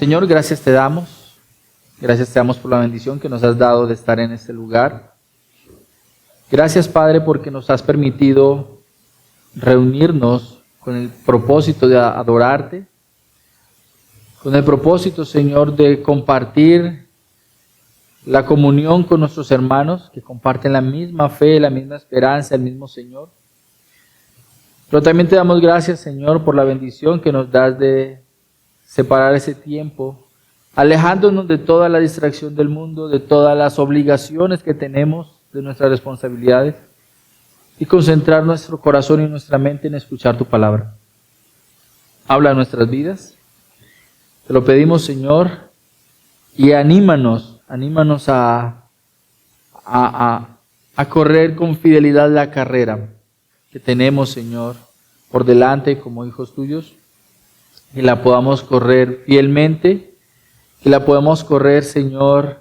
Señor, gracias te damos. Gracias te damos por la bendición que nos has dado de estar en este lugar. Gracias, Padre, porque nos has permitido reunirnos con el propósito de adorarte, con el propósito, Señor, de compartir la comunión con nuestros hermanos que comparten la misma fe, la misma esperanza, el mismo Señor. Pero también te damos gracias, Señor, por la bendición que nos das de separar ese tiempo, alejándonos de toda la distracción del mundo, de todas las obligaciones que tenemos, de nuestras responsabilidades, y concentrar nuestro corazón y nuestra mente en escuchar tu palabra. Habla en nuestras vidas. Te lo pedimos, Señor, y anímanos a correr con fidelidad la carrera que tenemos, Señor, por delante como hijos tuyos, y la podamos correr fielmente, que la podamos correr, Señor,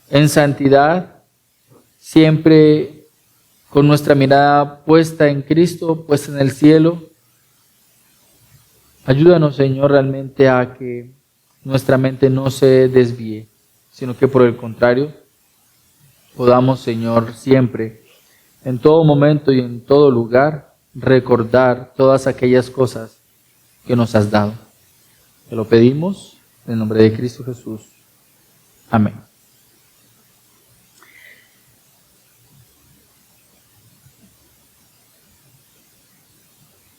en santidad, siempre con nuestra mirada puesta en Cristo, puesta en el cielo. Ayúdanos, Señor, realmente a que nuestra mente no se desvíe, sino que por el contrario, podamos, Señor, siempre, en todo momento y en todo lugar, recordar todas aquellas cosas que nos has dado. Te lo pedimos en el nombre de Cristo Jesús. Amén.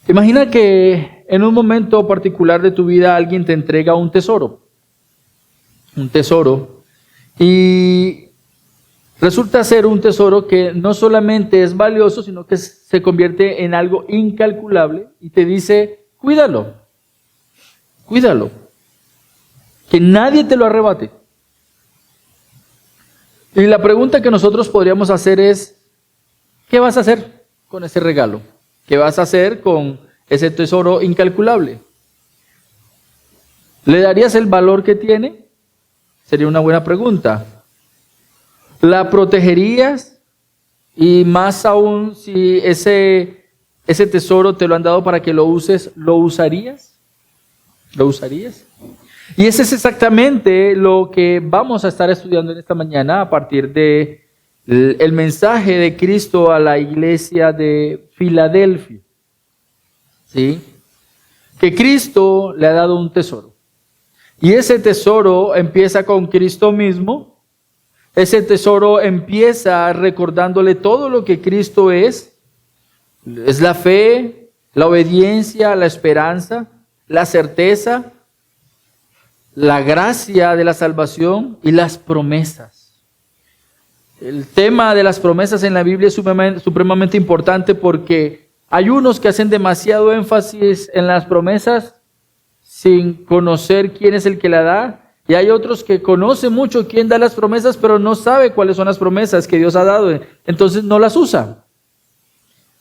Imagina que en un momento particular de tu vida alguien te entrega un tesoro, y resulta ser un tesoro que no solamente es valioso, sino que se convierte en algo incalculable y te dice, cuídalo, que nadie te lo arrebate. Y la pregunta que nosotros podríamos hacer es, ¿qué vas a hacer con ese regalo? ¿Qué vas a hacer con ese tesoro incalculable? ¿Le darías el valor que tiene? Sería una buena pregunta. ¿La protegerías? Y más aún, si ese tesoro te lo han dado para que lo uses, ¿lo usarías? ¿Lo usarías? Y ese es exactamente lo que vamos a estar estudiando en esta mañana a partir de el mensaje de Cristo a la iglesia de Filadelfia. ¿Sí? Que Cristo le ha dado un tesoro. Y ese tesoro empieza con Cristo mismo. Ese tesoro empieza recordándole todo lo que Cristo es. Es la fe, la obediencia, la esperanza, la certeza, la gracia de la salvación y las promesas. El tema de las promesas en la Biblia es supremamente importante porque hay unos que hacen demasiado énfasis en las promesas sin conocer quién es el que la da, y hay otros que conocen mucho quién da las promesas, pero no sabe cuáles son las promesas que Dios ha dado, entonces no las usa.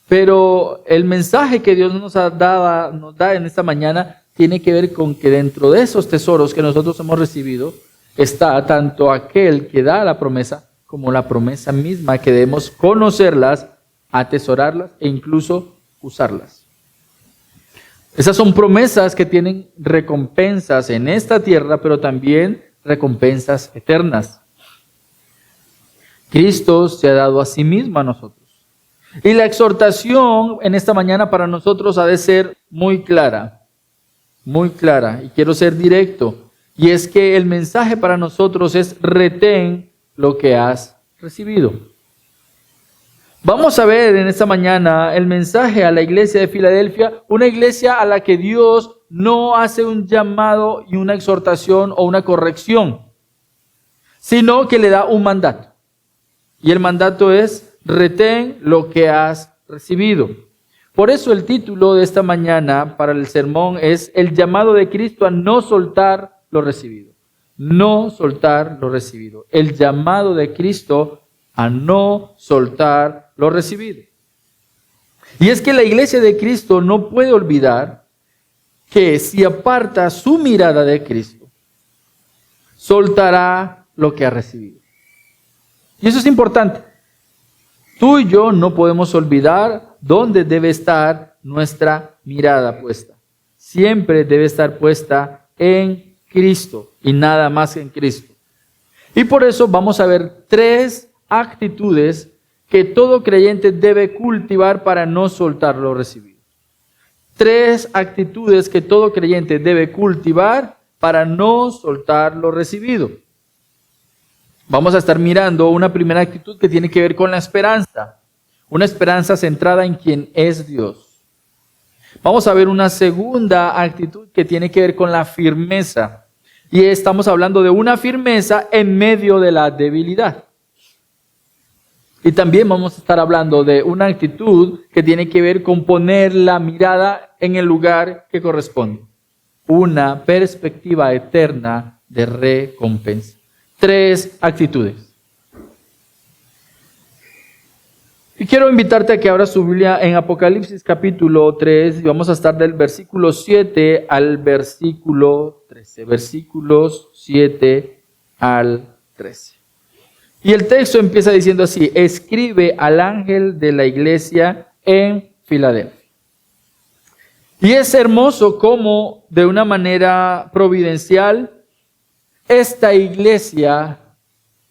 Pero el mensaje que Dios nos da en esta mañana tiene que ver con que dentro de esos tesoros que nosotros hemos recibido está tanto aquel que da la promesa como la promesa misma, que debemos conocerlas, atesorarlas e incluso usarlas. Esas son promesas que tienen recompensas en esta tierra, pero también recompensas eternas. Cristo se ha dado a sí mismo a nosotros. Y la exhortación en esta mañana para nosotros ha de ser muy clara, y quiero ser directo, y es que el mensaje para nosotros es retén lo que has recibido. Vamos a ver en esta mañana el mensaje a la iglesia de Filadelfia, una iglesia a la que Dios no hace un llamado y una exhortación o una corrección, sino que le da un mandato. Y el mandato es, retén lo que has recibido. Por eso el título de esta mañana para el sermón es el llamado de Cristo a no soltar lo recibido. No soltar lo recibido. El llamado de Cristo a no soltar lo recibido. Y es que la iglesia de Cristo no puede olvidar que si aparta su mirada de Cristo, soltará lo que ha recibido. Y eso es importante. Tú y yo no podemos olvidar dónde debe estar nuestra mirada puesta. Siempre debe estar puesta en Cristo y nada más en Cristo. Y por eso vamos a ver 3 actitudes que todo creyente debe cultivar para no soltar lo recibido. 3 actitudes que todo creyente debe cultivar para no soltar lo recibido. Vamos a estar mirando una primera actitud que tiene que ver con la esperanza. Una esperanza centrada en quien es Dios. Vamos a ver una segunda actitud que tiene que ver con la firmeza. Y estamos hablando de una firmeza en medio de la debilidad. Y también vamos a estar hablando de una actitud que tiene que ver con poner la mirada en el lugar que corresponde. Una perspectiva eterna de recompensa. 3 actitudes. Y quiero invitarte a que abras su Biblia en Apocalipsis capítulo 3 y vamos a estar del versículo 7 al versículo 13. Versículos 7 al 13. Y el texto empieza diciendo así: escribe al ángel de la iglesia en Filadelfia. Y es hermoso cómo de una manera providencial esta iglesia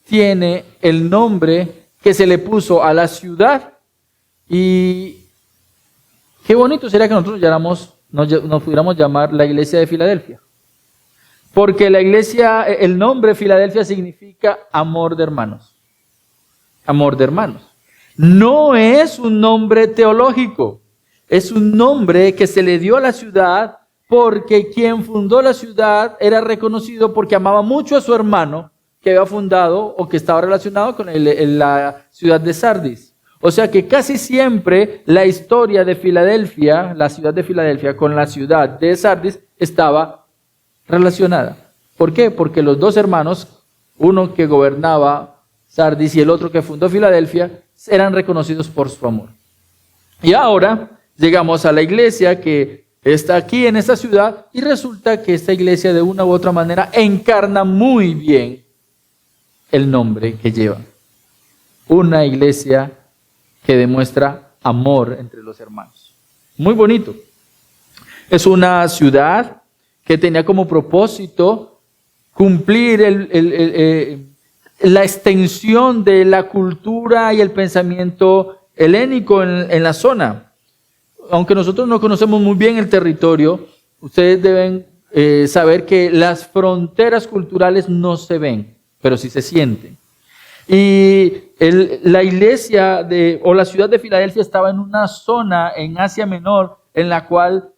tiene el nombre que se le puso a la ciudad. Y qué bonito sería que nosotros nos pudiéramos llamar la iglesia de Filadelfia. Porque la iglesia, el nombre Filadelfia significa amor de hermanos. Amor de hermanos. No es un nombre teológico. Es un nombre que se le dio a la ciudad porque quien fundó la ciudad era reconocido porque amaba mucho a su hermano que había fundado o que estaba relacionado con la ciudad de Sardis. O sea que casi siempre la historia de Filadelfia, la ciudad de Filadelfia con la ciudad de Sardis estaba relacionada. ¿Por qué? Porque los 2 hermanos, uno que gobernaba Sardis y el otro que fundó Filadelfia, eran reconocidos por su amor. Y ahora llegamos a la iglesia que está aquí en esta ciudad y resulta que esta iglesia de una u otra manera encarna muy bien el nombre que lleva. Una iglesia que demuestra amor entre los hermanos. Muy bonito. Es una ciudad que tenía como propósito cumplir la extensión de la cultura y el pensamiento helénico en la zona. Aunque nosotros no conocemos muy bien el territorio, ustedes deben saber que las fronteras culturales no se ven, pero sí se sienten. Y la iglesia o la ciudad de Filadelfia estaba en una zona en Asia Menor en la cual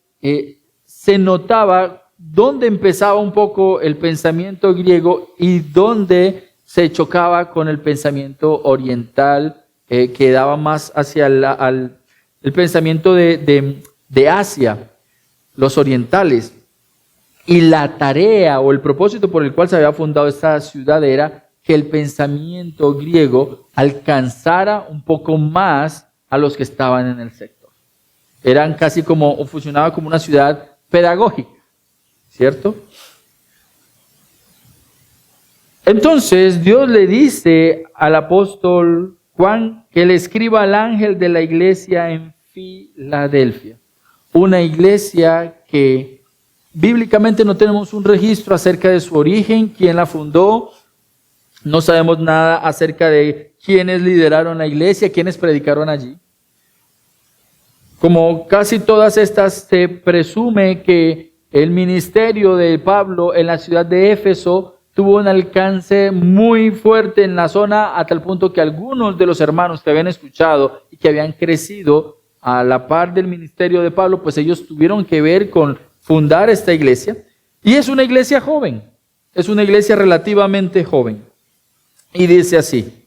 se notaba dónde empezaba un poco el pensamiento griego y dónde se chocaba con el pensamiento oriental que daba más hacia el pensamiento de Asia, los orientales. Y la tarea o el propósito por el cual se había fundado esta ciudad era que el pensamiento griego alcanzara un poco más a los que estaban en el sector. Eran casi como, funcionaba como una ciudad pedagógica, ¿cierto? Entonces Dios le dice al apóstol Juan que le escriba al ángel de la iglesia en Filadelfia. Una iglesia que bíblicamente no tenemos un registro acerca de su origen, quién la fundó, no sabemos nada acerca de quiénes lideraron la iglesia, quiénes predicaron allí. Como casi todas estas, se presume que el ministerio de Pablo en la ciudad de Éfeso tuvo un alcance muy fuerte en la zona a tal punto que algunos de los hermanos que habían escuchado y que habían crecido a la par del ministerio de Pablo, pues ellos tuvieron que ver con fundar esta iglesia. Y es una iglesia joven, es una iglesia relativamente joven. Y dice así: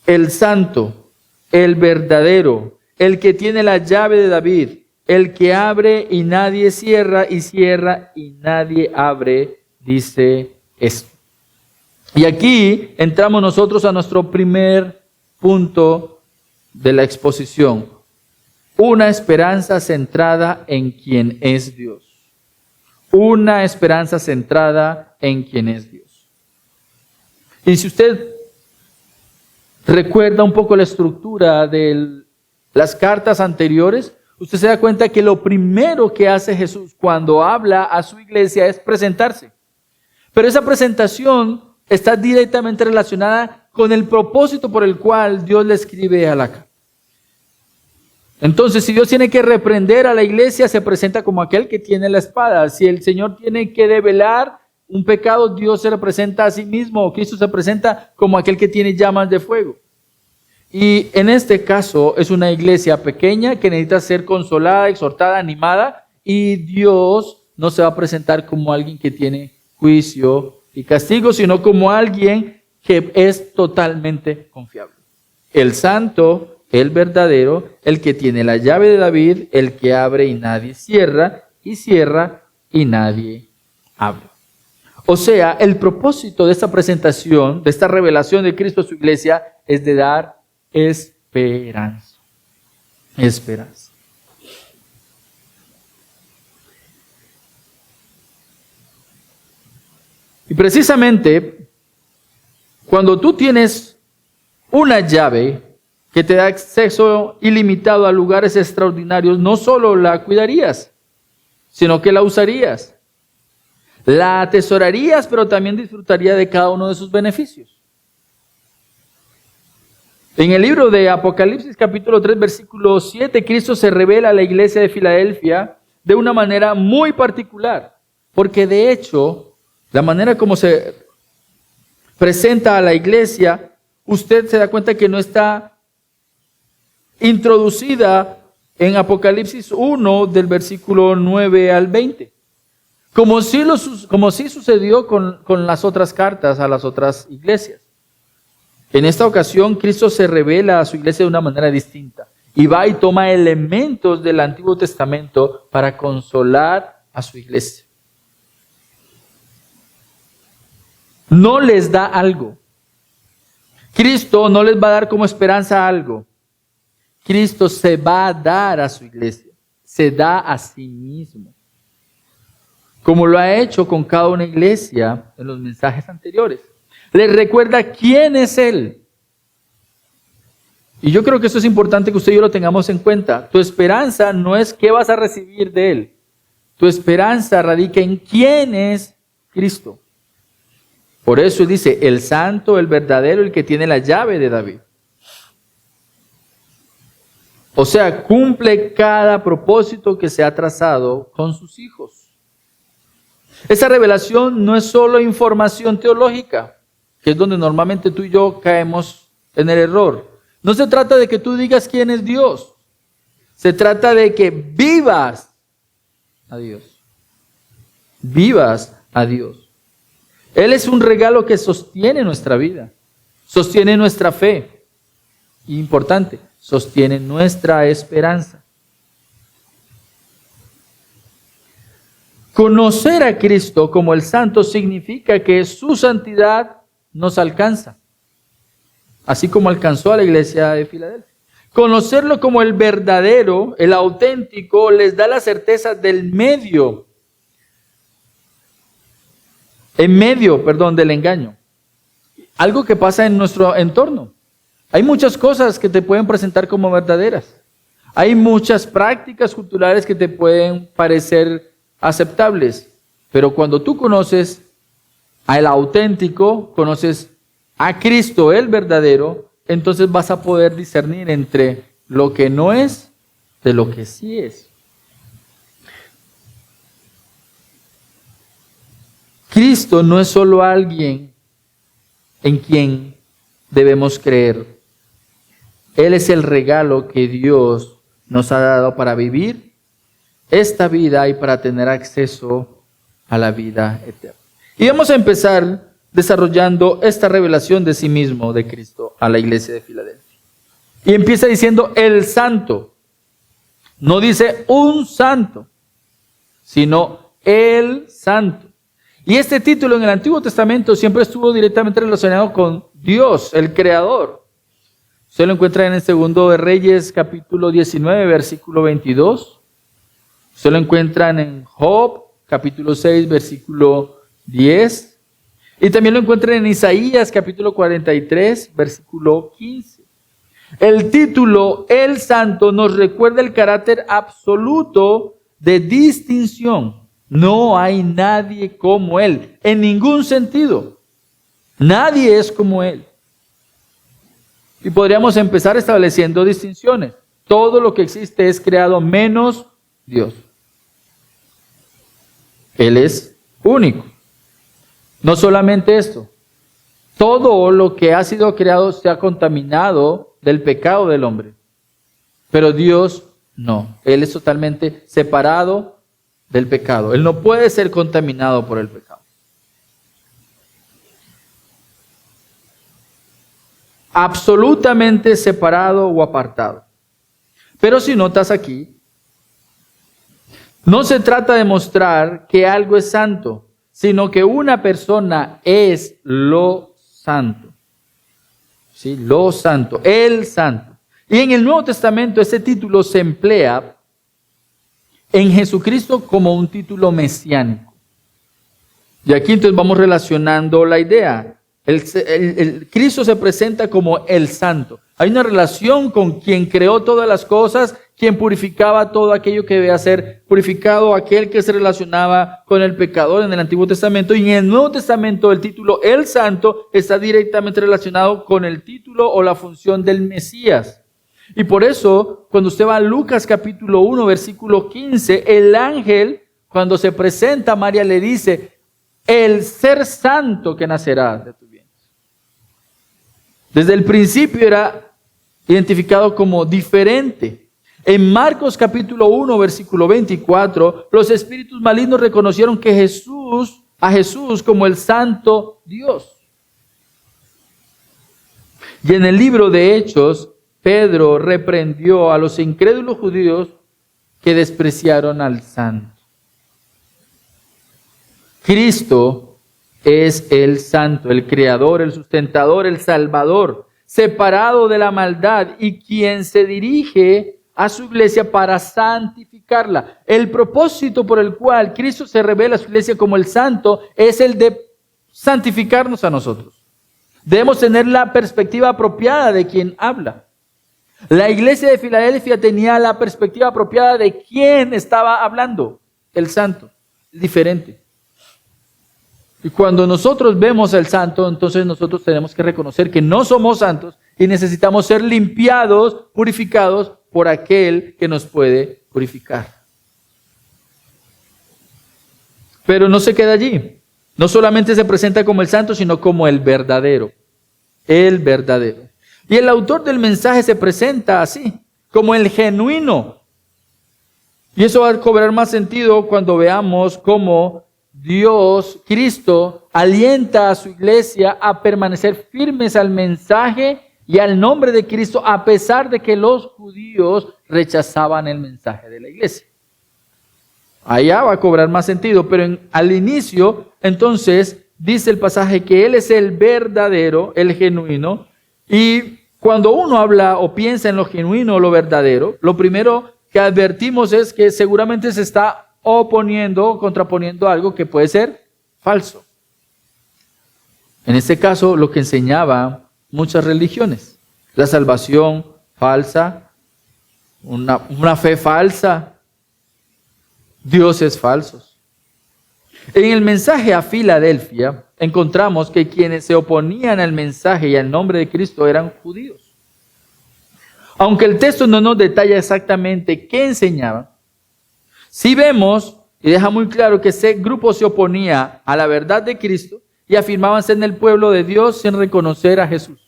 el santo, el verdadero, el que tiene la llave de David, el que abre y nadie cierra, y cierra y nadie abre, dice esto. Y aquí entramos nosotros a nuestro primer punto de la exposición. Una esperanza centrada en quien es Dios. Una esperanza centrada en quien es Dios. Y si usted recuerda un poco la estructura de las cartas anteriores, usted se da cuenta que lo primero que hace Jesús cuando habla a su iglesia es presentarse. Pero esa presentación está directamente relacionada con el propósito por el cual Dios le escribe a la carta. Entonces, si Dios tiene que reprender a la iglesia, se presenta como aquel que tiene la espada. Si el Señor tiene que develar un pecado, Dios se representa a sí mismo, o Cristo se presenta como aquel que tiene llamas de fuego. Y en este caso es una iglesia pequeña que necesita ser consolada, exhortada, animada, y Dios no se va a presentar como alguien que tiene juicio y castigo, sino como alguien que es totalmente confiable. El santo, el verdadero, el que tiene la llave de David, el que abre y nadie cierra, y cierra y nadie abre. O sea, el propósito de esta presentación, de esta revelación de Cristo a su iglesia, es de dar esperanza. Esperanza. Y precisamente, cuando tú tienes una llave que te da acceso ilimitado a lugares extraordinarios, no solo la cuidarías, sino que la usarías. La atesorarías, pero también disfrutarías de cada uno de sus beneficios. En el libro de Apocalipsis capítulo 3, versículo 7, Cristo se revela a la iglesia de Filadelfia de una manera muy particular, porque de hecho, la manera como se presenta a la iglesia, usted se da cuenta que no está introducida en Apocalipsis 1 del versículo 9 al 20. Como sí sucedió con las otras cartas a las otras iglesias. En esta ocasión, Cristo se revela a su iglesia de una manera distinta. Y va y toma elementos del Antiguo Testamento para consolar a su iglesia. No les da algo. Cristo no les va a dar como esperanza algo. Cristo se va a dar a su iglesia. Se da a sí mismo. Como lo ha hecho con cada una iglesia en los mensajes anteriores. Les recuerda quién es Él. Y yo creo que eso es importante que usted y yo lo tengamos en cuenta. Tu esperanza no es qué vas a recibir de Él. Tu esperanza radica en quién es Cristo. Por eso dice, el santo, el verdadero, el que tiene la llave de David. O sea, cumple cada propósito que se ha trazado con sus hijos. Esa revelación no es solo información teológica, que es donde normalmente tú y yo caemos en el error. No se trata de que tú digas quién es Dios. Se trata de que vivas a Dios. Vivas a Dios. Él es un regalo que sostiene nuestra vida, sostiene nuestra fe. Y importante, sostiene nuestra esperanza. Conocer a Cristo como el Santo significa que su santidad nos alcanza, así como alcanzó a la iglesia de Filadelfia. Conocerlo como el verdadero, el auténtico, les da la certeza del del engaño. Algo que pasa en nuestro entorno. Hay muchas cosas que te pueden presentar como verdaderas. Hay muchas prácticas culturales que te pueden parecer aceptables. Pero cuando tú conoces al auténtico, conoces a Cristo, el verdadero, entonces vas a poder discernir entre lo que no es de lo que sí es. Cristo no es solo alguien en quien debemos creer. Él es el regalo que Dios nos ha dado para vivir esta vida y para tener acceso a la vida eterna. Y vamos a empezar desarrollando esta revelación de sí mismo de Cristo a la iglesia de Filadelfia. Y empieza diciendo el santo. No dice un santo, sino el santo. Y este título en el Antiguo Testamento siempre estuvo directamente relacionado con Dios, el Creador. Usted lo encuentra en el segundo de Reyes, capítulo 19, versículo 22. Usted lo encuentran en Job, capítulo 6, versículo 10. Y también lo encuentran en Isaías, capítulo 43, versículo 15. El título, el Santo, nos recuerda el carácter absoluto de distinción. No hay nadie como Él, en ningún sentido. Nadie es como Él. Y podríamos empezar estableciendo distinciones. Todo lo que existe es creado menos Dios. Él es único. No solamente esto. Todo lo que ha sido creado se ha contaminado del pecado del hombre. Pero Dios no. Él es totalmente separado del pecado. Él no puede ser contaminado por el pecado. Absolutamente separado o apartado. Pero si notas aquí, no se trata de mostrar que algo es santo, sino que una persona es lo santo. ¿Sí? Lo santo, el santo. Y en el Nuevo Testamento ese título se emplea en Jesucristo como un título mesiánico. Y aquí entonces vamos relacionando la idea. Cristo se presenta como el santo. Hay una relación con quien creó todas las cosas, quien purificaba todo aquello que debía ser purificado, aquel que se relacionaba con el pecador en el Antiguo Testamento. Y en el Nuevo Testamento el título el santo está directamente relacionado con el título o la función del Mesías. Y por eso, cuando usted va a Lucas capítulo 1, versículo 15, el ángel, cuando se presenta a María, le dice, el ser santo que nacerá de tu vientre. Desde el principio era identificado como diferente. En Marcos capítulo 1, versículo 24, los espíritus malignos reconocieron que a Jesús como el santo Dios. Y en el libro de Hechos, Pedro reprendió a los incrédulos judíos que despreciaron al santo. Cristo es el santo, el creador, el sustentador, el salvador, separado de la maldad y quien se dirige a su iglesia para santificarla. El propósito por el cual Cristo se revela a su iglesia como el santo es el de santificarnos a nosotros. Debemos tener la perspectiva apropiada de quien habla. La iglesia de Filadelfia tenía la perspectiva apropiada de quién estaba hablando, el santo, diferente. Y cuando nosotros vemos al santo, entonces nosotros tenemos que reconocer que no somos santos y necesitamos ser limpiados, purificados por aquel que nos puede purificar. Pero no se queda allí. No solamente se presenta como el santo, sino como el verdadero. El verdadero. Y el autor del mensaje se presenta así, como el genuino. Y eso va a cobrar más sentido cuando veamos cómo Dios, Cristo, alienta a su iglesia a permanecer firmes al mensaje y al nombre de Cristo, a pesar de que los judíos rechazaban el mensaje de la iglesia. Allá va a cobrar más sentido, pero al inicio, entonces, dice el pasaje que Él es el verdadero, el genuino, y cuando uno habla o piensa en lo genuino o lo verdadero, lo primero que advertimos es que seguramente se está oponiendo, contraponiendo algo que puede ser falso. En este caso, lo que enseñaba muchas religiones, la salvación falsa, una fe falsa, dioses falsos. En el mensaje a Filadelfia encontramos que quienes se oponían al mensaje y al nombre de Cristo eran judíos. Aunque el texto no nos detalla exactamente qué enseñaban, sí vemos y deja muy claro que ese grupo se oponía a la verdad de Cristo y afirmaban ser en el pueblo de Dios sin reconocer a Jesús.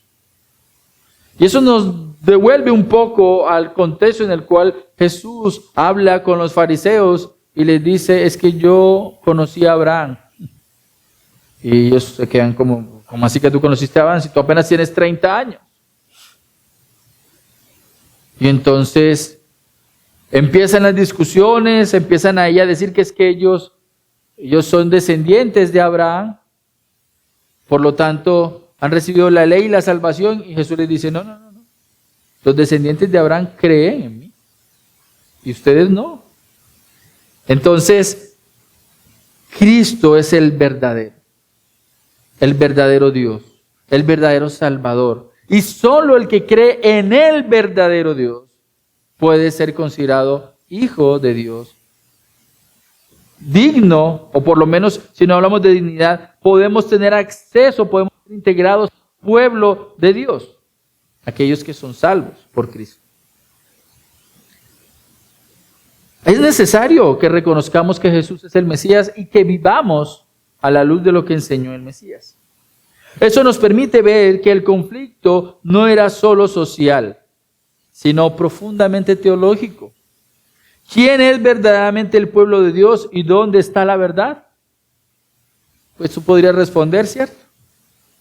Y eso nos devuelve un poco al contexto en el cual Jesús habla con los fariseos y les dice, es que yo conocí a Abraham. Y ellos se quedan como así que tú conociste a Abraham si tú apenas tienes 30 años. Y entonces empiezan las discusiones, empiezan ahí a decir que es que ellos son descendientes de Abraham, por lo tanto han recibido la ley y la salvación, y Jesús les dice, no. Los descendientes de Abraham creen en mí, y ustedes no. Entonces, Cristo es el verdadero Dios, el verdadero Salvador. Y solo el que cree en el verdadero Dios puede ser considerado hijo de Dios. digno, o por lo menos si no hablamos de dignidad, podemos tener acceso, podemos ser integrados al pueblo de Dios, aquellos que son salvos por Cristo. Es necesario que reconozcamos que Jesús es el Mesías y que vivamos a la luz de lo que enseñó el Mesías. Eso nos permite ver que el conflicto no era solo social, sino profundamente teológico. ¿Quién es verdaderamente el pueblo de Dios y dónde está la verdad? Pues tú podrías responder, ¿cierto?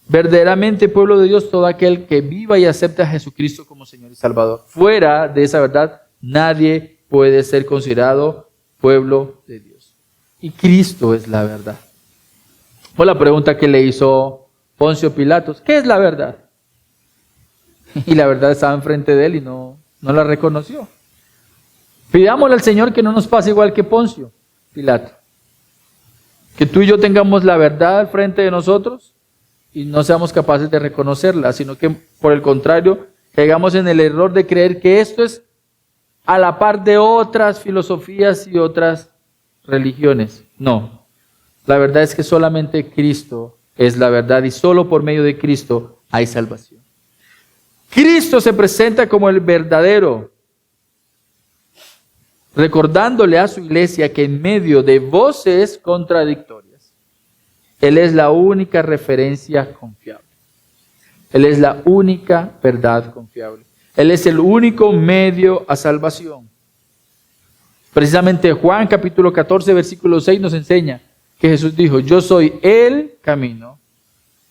Verdaderamente pueblo de Dios, todo aquel que viva y acepte a Jesucristo como Señor y Salvador. Fuera de esa verdad, nadie puede ser considerado pueblo de Dios. Y Cristo es la verdad. Fue la pregunta que le hizo Poncio Pilatos. ¿Qué es la verdad? Y la verdad estaba enfrente de él y no la reconoció. Pidámosle al Señor que no nos pase igual que Poncio Pilato. Que tú y yo tengamos la verdad al frente de nosotros y no seamos capaces de reconocerla, sino que por el contrario, caigamos en el error de creer que esto es a la par de otras filosofías y otras religiones. No, la verdad es que solamente Cristo es la verdad y solo por medio de Cristo hay salvación. Cristo se presenta como el verdadero, recordándole a su iglesia que en medio de voces contradictorias, Él es la única referencia confiable. Él es la única verdad confiable. Él es el único medio a salvación. Precisamente Juan capítulo 14, versículo 6 nos enseña que Jesús dijo, yo soy el camino,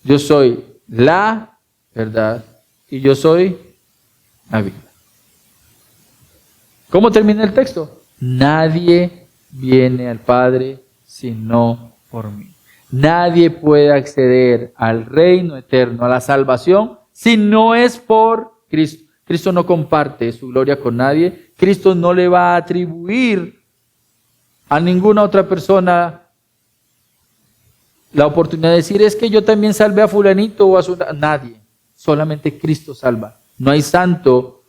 yo soy la verdad y yo soy la vida. ¿Cómo termina el texto? Nadie viene al Padre sino por mí. Nadie puede acceder al reino eterno, a la salvación, si no es por Cristo. Cristo no comparte su gloria con nadie. Cristo no le va a atribuir a ninguna otra persona la oportunidad de decir, es que yo también salvé a fulanito o a su... Nadie. Solamente Cristo salva. No hay santo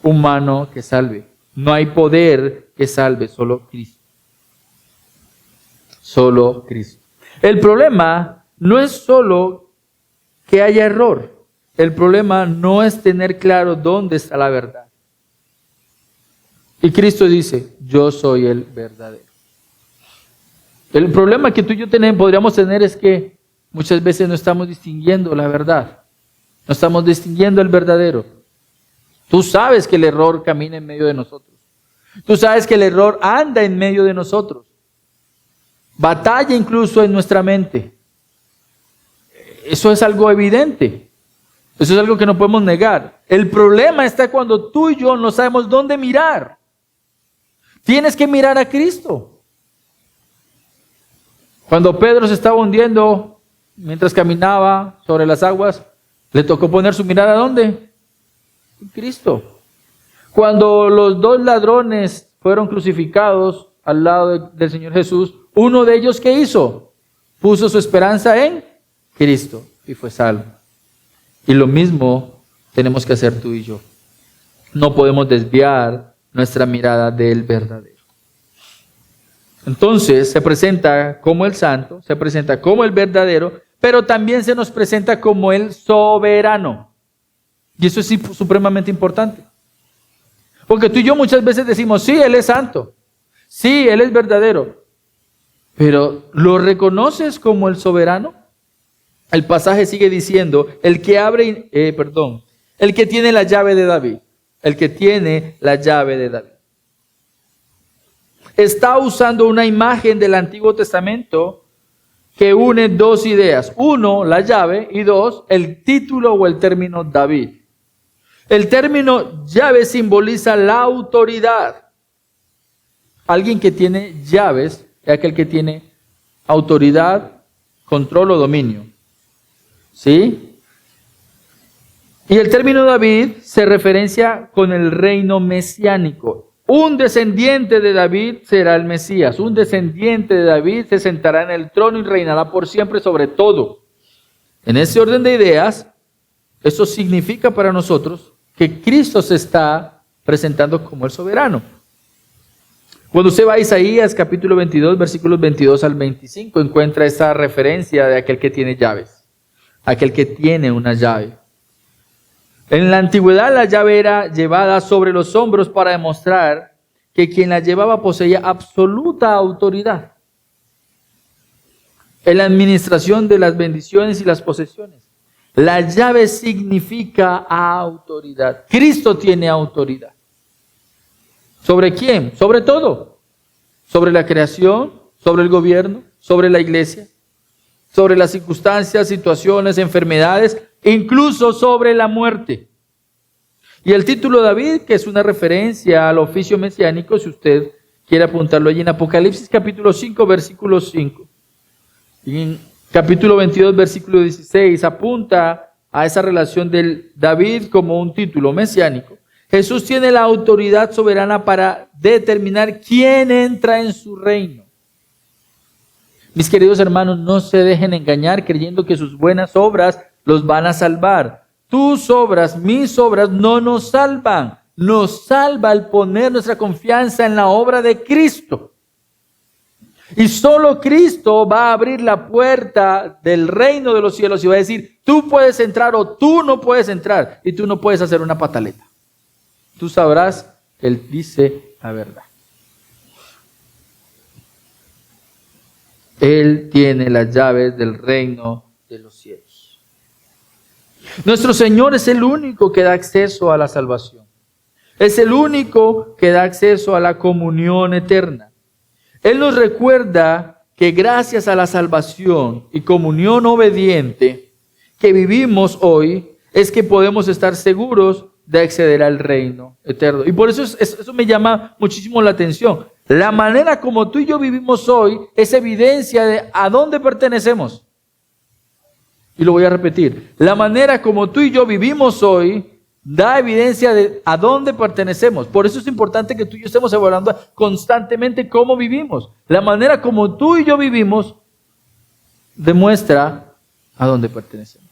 humano que salve. No hay poder que salve, solo Cristo. Solo Cristo. El problema no es solo que haya error. El problema no es tener claro dónde está la verdad. Y Cristo dice, yo soy el verdadero. El problema que tú y yo podríamos tener es que muchas veces no estamos distinguiendo la verdad. No estamos distinguiendo el verdadero. Tú sabes que el error camina en medio de nosotros. Tú sabes que el error anda en medio de nosotros. Batalla incluso en nuestra mente. Eso es algo evidente. Eso es algo que no podemos negar. El problema está cuando tú y yo no sabemos dónde mirar. Tienes que mirar a Cristo. Cuando Pedro se estaba hundiendo mientras caminaba sobre las aguas, le tocó poner su mirada ¿dónde? En Cristo. Cuando los dos ladrones fueron crucificados al lado del Señor Jesús, uno de ellos, ¿qué hizo? Puso su esperanza en Cristo y fue salvo. Y lo mismo tenemos que hacer tú y yo. No podemos desviar nuestra mirada del verdadero. Entonces se presenta como el santo, se presenta como el verdadero, pero también se nos presenta como el soberano. Y eso es supremamente importante. Porque tú y yo muchas veces decimos, sí, Él es santo, sí, Él es verdadero, pero ¿lo reconoces como el soberano? El pasaje sigue diciendo, el que tiene la llave de David, el que tiene la llave de David. Está usando una imagen del Antiguo Testamento que une dos ideas. Uno, la llave, y dos, el título o el término David. El término llave simboliza la autoridad. Alguien que tiene llaves es aquel que tiene autoridad, control o dominio. ¿Sí? Y el término David se referencia con el reino mesiánico. Un descendiente de David será el Mesías. Un descendiente de David se sentará en el trono y reinará por siempre sobre todo. En ese orden de ideas, eso significa para nosotros que Cristo se está presentando como el soberano. Cuando usted va a Isaías capítulo 22, versículos 22 al 25, encuentra esa referencia de aquel que tiene llaves, aquel que tiene una llave. En la antigüedad la llave era llevada sobre los hombros para demostrar que quien la llevaba poseía absoluta autoridad en la administración de las bendiciones y las posesiones. La llave significa autoridad. Cristo tiene autoridad. ¿Sobre quién? Sobre todo. Sobre la creación, sobre el gobierno, sobre la iglesia, sobre las circunstancias, situaciones, enfermedades, incluso sobre la muerte. Y el título de David, que es una referencia al oficio mesiánico, si usted quiere apuntarlo allí en Apocalipsis capítulo 5, versículo 5. Y en capítulo 22, versículo 16, apunta a esa relación del David como un título mesiánico. Jesús tiene la autoridad soberana para determinar quién entra en su reino. Mis queridos hermanos, no se dejen engañar creyendo que sus buenas obras los van a salvar. Tus obras, mis obras, no nos salvan. Nos salva al poner nuestra confianza en la obra de Cristo. Y solo Cristo va a abrir la puerta del reino de los cielos y va a decir, tú puedes entrar o tú no puedes entrar. Y tú no puedes hacer una pataleta. Tú sabrás que Él dice la verdad. Él tiene las llaves del reino de los cielos. Nuestro Señor es el único que da acceso a la salvación. Es el único que da acceso a la comunión eterna. Él nos recuerda que gracias a la salvación y comunión obediente que vivimos hoy, es que podemos estar seguros de acceder al reino eterno. Y por eso eso me llama muchísimo la atención. La manera como tú y yo vivimos hoy es evidencia de a dónde pertenecemos. Y lo voy a repetir. La manera como tú y yo vivimos hoy da evidencia de a dónde pertenecemos. Por eso es importante que tú y yo estemos evaluando constantemente cómo vivimos. La manera como tú y yo vivimos demuestra a dónde pertenecemos.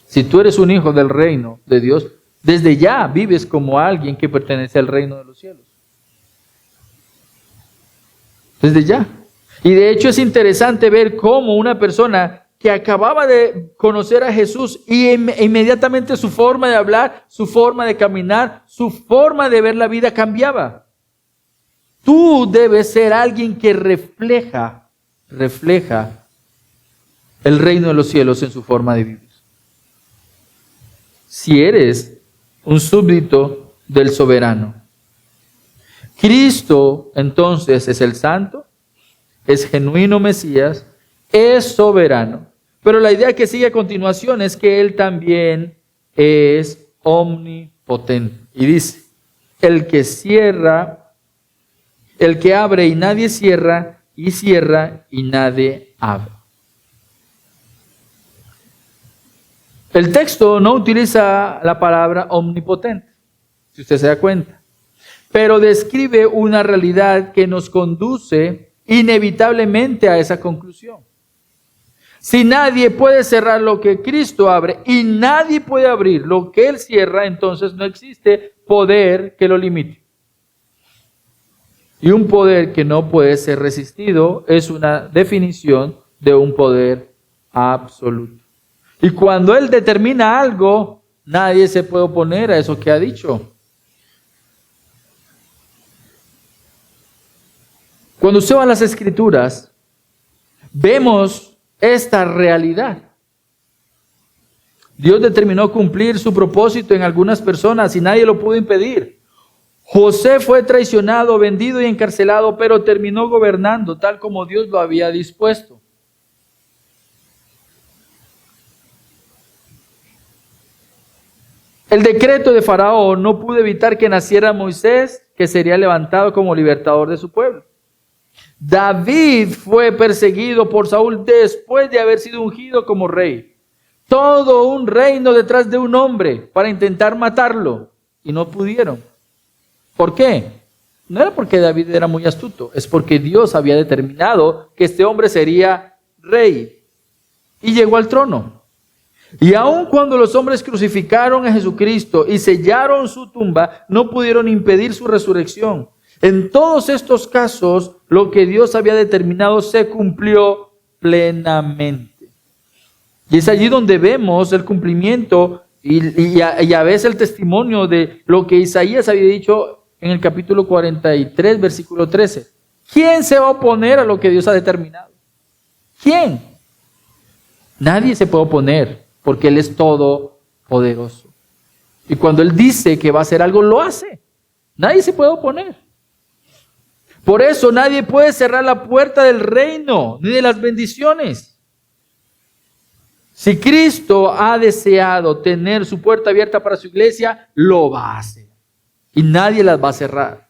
Si tú eres un hijo del reino de Dios, desde ya vives como alguien que pertenece al reino de los cielos. Desde ya. Y de hecho es interesante ver cómo una persona que acababa de conocer a Jesús y inmediatamente su forma de hablar, su forma de caminar, su forma de ver la vida cambiaba. Tú debes ser alguien que refleja el reino de los cielos en su forma de vivir. Si eres un súbdito del soberano. Cristo entonces es el santo, es genuino Mesías, es soberano. Pero la idea que sigue a continuación es que Él también es omnipotente. Y dice, el que abre y nadie cierra, y cierra y nadie abre. El texto no utiliza la palabra omnipotente, si usted se da cuenta, pero describe una realidad que nos conduce inevitablemente a esa conclusión. Si nadie puede cerrar lo que Cristo abre y nadie puede abrir lo que Él cierra, entonces no existe poder que lo limite. Y un poder que no puede ser resistido es una definición de un poder absoluto. Y cuando Él determina algo, nadie se puede oponer a eso que ha dicho. Cuando usted va a las Escrituras, vemos esta realidad. Dios determinó cumplir su propósito en algunas personas y nadie lo pudo impedir. José fue traicionado, vendido y encarcelado, pero terminó gobernando tal como Dios lo había dispuesto. El decreto de Faraón no pudo evitar que naciera Moisés, que sería levantado como libertador de su pueblo. David fue perseguido por Saúl después de haber sido ungido como rey. Todo un reino detrás de un hombre para intentar matarlo y no pudieron. ¿Por qué? No era porque David era muy astuto, es porque Dios había determinado que este hombre sería rey y llegó al trono. Y aun cuando los hombres crucificaron a Jesucristo y sellaron su tumba, no pudieron impedir su resurrección. En todos estos casos, lo que Dios había determinado se cumplió plenamente. Y es allí donde vemos el cumplimiento y a veces el testimonio de lo que Isaías había dicho en el capítulo 43, versículo 13. ¿Quién se va a oponer a lo que Dios ha determinado? ¿Quién? Nadie se puede oponer porque Él es todopoderoso. Y cuando Él dice que va a hacer algo, lo hace. Nadie se puede oponer. Por eso nadie puede cerrar la puerta del reino ni de las bendiciones. Si Cristo ha deseado tener su puerta abierta para su iglesia, lo va a hacer. Y nadie las va a cerrar.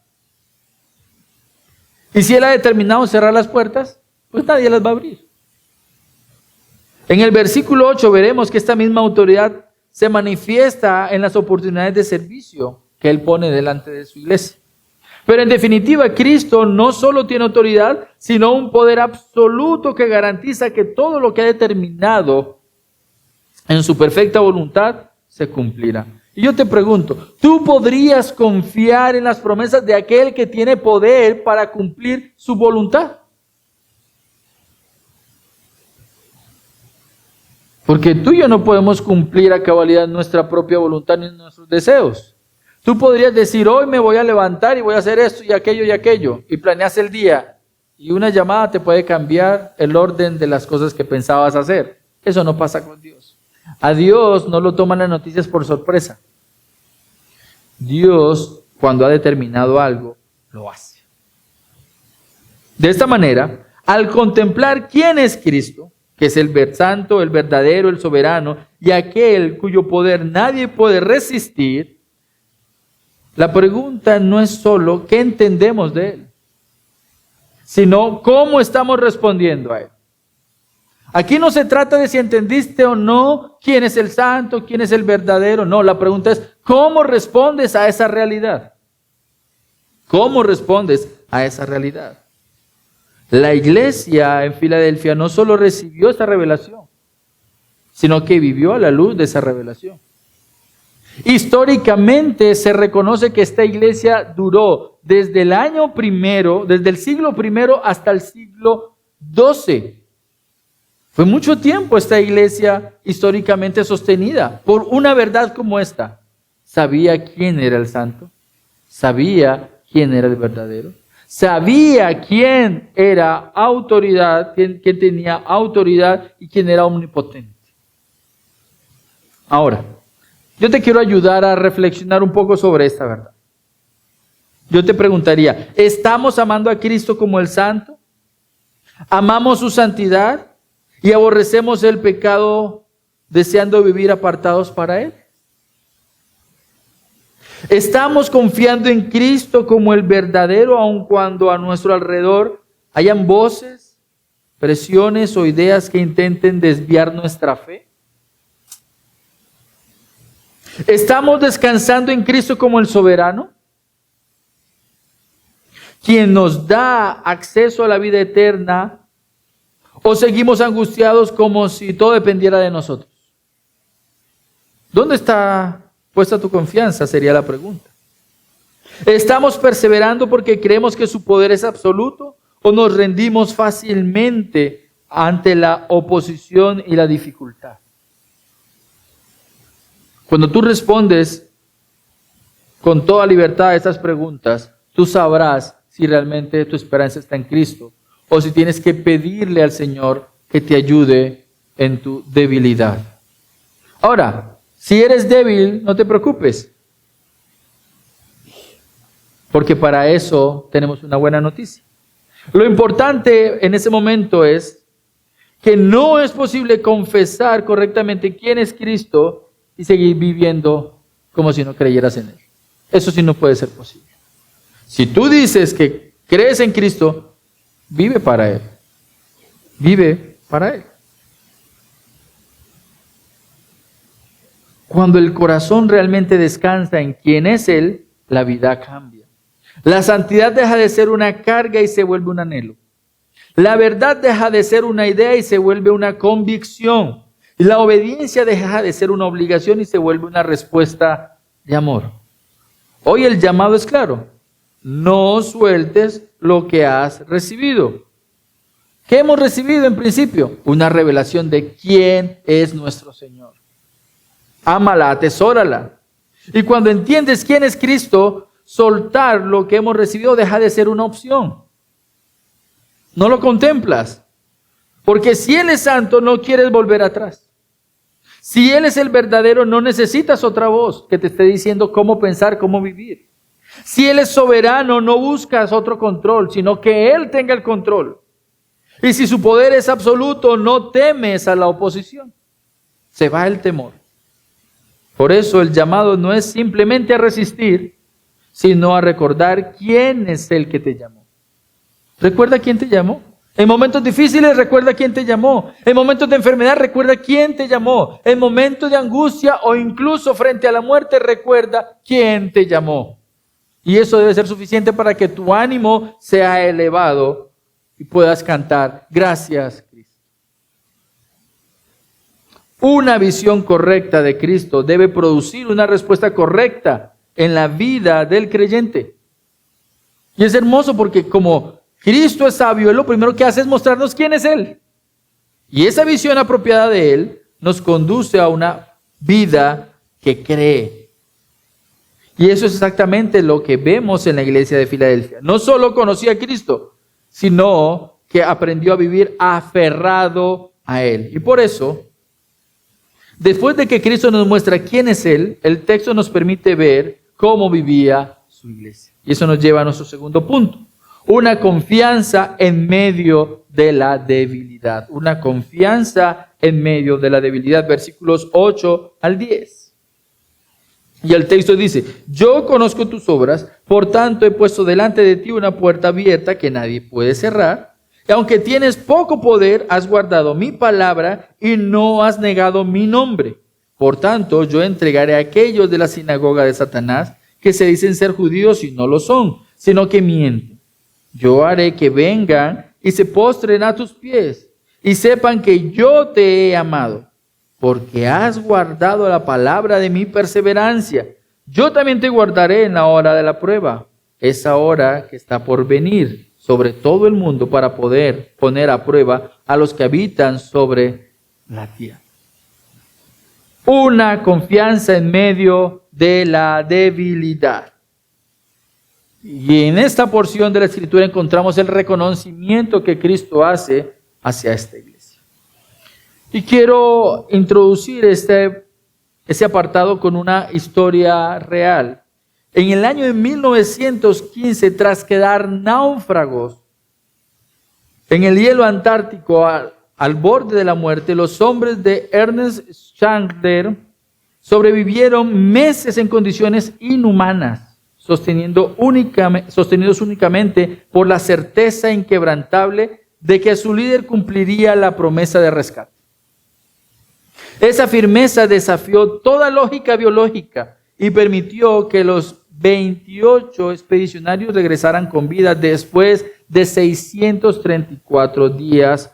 Y si Él ha determinado cerrar las puertas, pues nadie las va a abrir. En el versículo 8 veremos que esta misma autoridad se manifiesta en las oportunidades de servicio que Él pone delante de su iglesia. Pero en definitiva, Cristo no solo tiene autoridad, sino un poder absoluto que garantiza que todo lo que ha determinado en su perfecta voluntad se cumplirá. Y yo te pregunto, ¿tú podrías confiar en las promesas de aquel que tiene poder para cumplir su voluntad? Porque tú y yo no podemos cumplir a cabalidad nuestra propia voluntad ni nuestros deseos. Tú podrías decir, hoy me voy a levantar y voy a hacer esto y aquello, y planeas el día, y una llamada te puede cambiar el orden de las cosas que pensabas hacer. Eso no pasa con Dios. A Dios no lo toman las noticias por sorpresa. Dios, cuando ha determinado algo, lo hace. De esta manera, al contemplar quién es Cristo, que es el santo, el verdadero, el soberano, y aquel cuyo poder nadie puede resistir, la pregunta no es solo qué entendemos de Él, sino cómo estamos respondiendo a Él. Aquí no se trata de si entendiste o no quién es el santo, quién es el verdadero. No, la pregunta es ¿cómo respondes a esa realidad? ¿Cómo respondes a esa realidad? La iglesia en Filadelfia no solo recibió esta revelación, sino que vivió a la luz de esa revelación. Históricamente se reconoce que esta iglesia duró desde el año primero, desde el siglo primero hasta el siglo XII. Fue mucho tiempo esta iglesia históricamente sostenida por una verdad como esta. Sabía quién era el santo, sabía quién era el verdadero, sabía quién era autoridad, quién tenía autoridad y quién era omnipotente. Ahora, yo te quiero ayudar a reflexionar un poco sobre esta verdad. Yo te preguntaría, ¿estamos amando a Cristo como el santo? ¿Amamos su santidad y aborrecemos el pecado deseando vivir apartados para Él? ¿Estamos confiando en Cristo como el verdadero aun cuando a nuestro alrededor hayan voces, presiones o ideas que intenten desviar nuestra fe? ¿Estamos descansando en Cristo como el soberano, quien nos da acceso a la vida eterna, o seguimos angustiados como si todo dependiera de nosotros? ¿Dónde está puesta tu confianza? Sería la pregunta. ¿Estamos perseverando porque creemos que su poder es absoluto o nos rendimos fácilmente ante la oposición y la dificultad? Cuando tú respondes con toda libertad a estas preguntas, tú sabrás si realmente tu esperanza está en Cristo o si tienes que pedirle al Señor que te ayude en tu debilidad. Ahora, si eres débil, no te preocupes, porque para eso tenemos una buena noticia. Lo importante en ese momento es que no es posible confesar correctamente quién es Cristo y seguir viviendo como si no creyeras en Él. Eso sí no puede ser posible. Si tú dices que crees en Cristo, vive para Él. Vive para Él. Cuando el corazón realmente descansa en quién es Él, la vida cambia. La santidad deja de ser una carga y se vuelve un anhelo. La verdad deja de ser una idea y se vuelve una convicción. Y la obediencia deja de ser una obligación y se vuelve una respuesta de amor. Hoy el llamado es claro. no sueltes lo que has recibido. ¿Qué hemos recibido en principio? Una revelación de quién es nuestro Señor. Ámala, atesórala. Y cuando entiendes quién es Cristo, soltar lo que hemos recibido deja de ser una opción. No lo contemplas. Porque si Él es santo, no quieres volver atrás. Si Él es el verdadero, no necesitas otra voz que te esté diciendo cómo pensar, cómo vivir. Si Él es soberano, no buscas otro control, sino que Él tenga el control. Y si su poder es absoluto, no temes a la oposición. Se va el temor. Por eso el llamado no es simplemente a resistir, sino a recordar quién es el que te llamó. ¿Recuerda quién te llamó? En momentos difíciles, recuerda quién te llamó. En momentos de enfermedad, recuerda quién te llamó. En momentos de angustia o incluso frente a la muerte, recuerda quién te llamó. Y eso debe ser suficiente para que tu ánimo sea elevado y puedas cantar, gracias, Cristo. Una visión correcta de Cristo debe producir una respuesta correcta en la vida del creyente. Y es hermoso porque como Cristo es sabio, Él lo primero que hace es mostrarnos quién es Él. Y esa visión apropiada de Él nos conduce a una vida que cree. Y eso es exactamente lo que vemos en la iglesia de Filadelfia. No solo conocía a Cristo, sino que aprendió a vivir aferrado a Él. Y por eso, después de que Cristo nos muestra quién es Él, el texto nos permite ver cómo vivía su iglesia. Y eso nos lleva a nuestro segundo punto. Una confianza en medio de la debilidad. Una confianza en medio de la debilidad. Versículos 8 al 10. Y el texto dice, yo conozco tus obras, por tanto he puesto delante de ti una puerta abierta que nadie puede cerrar. Y aunque tienes poco poder, has guardado mi palabra y no has negado mi nombre. Por tanto, yo entregaré a aquellos de la sinagoga de Satanás que se dicen ser judíos y no lo son, sino que mienten. Yo haré que vengan y se postren a tus pies y sepan que yo te he amado, porque has guardado la palabra de mi perseverancia. Yo también te guardaré en la hora de la prueba, esa hora que está por venir sobre todo el mundo para poder poner a prueba a los que habitan sobre la tierra. Una confianza en medio de la debilidad. Y en esta porción de la Escritura encontramos el reconocimiento que Cristo hace hacia esta iglesia. Y quiero introducir ese apartado con una historia real. En el año de 1915, tras quedar náufragos en el hielo antártico al borde de la muerte, los hombres de Ernest Chandler sobrevivieron meses en condiciones inhumanas, sostenidos únicamente por la certeza inquebrantable de que su líder cumpliría la promesa de rescate. Esa firmeza desafió toda lógica biológica y permitió que los 28 expedicionarios regresaran con vida después de 634 días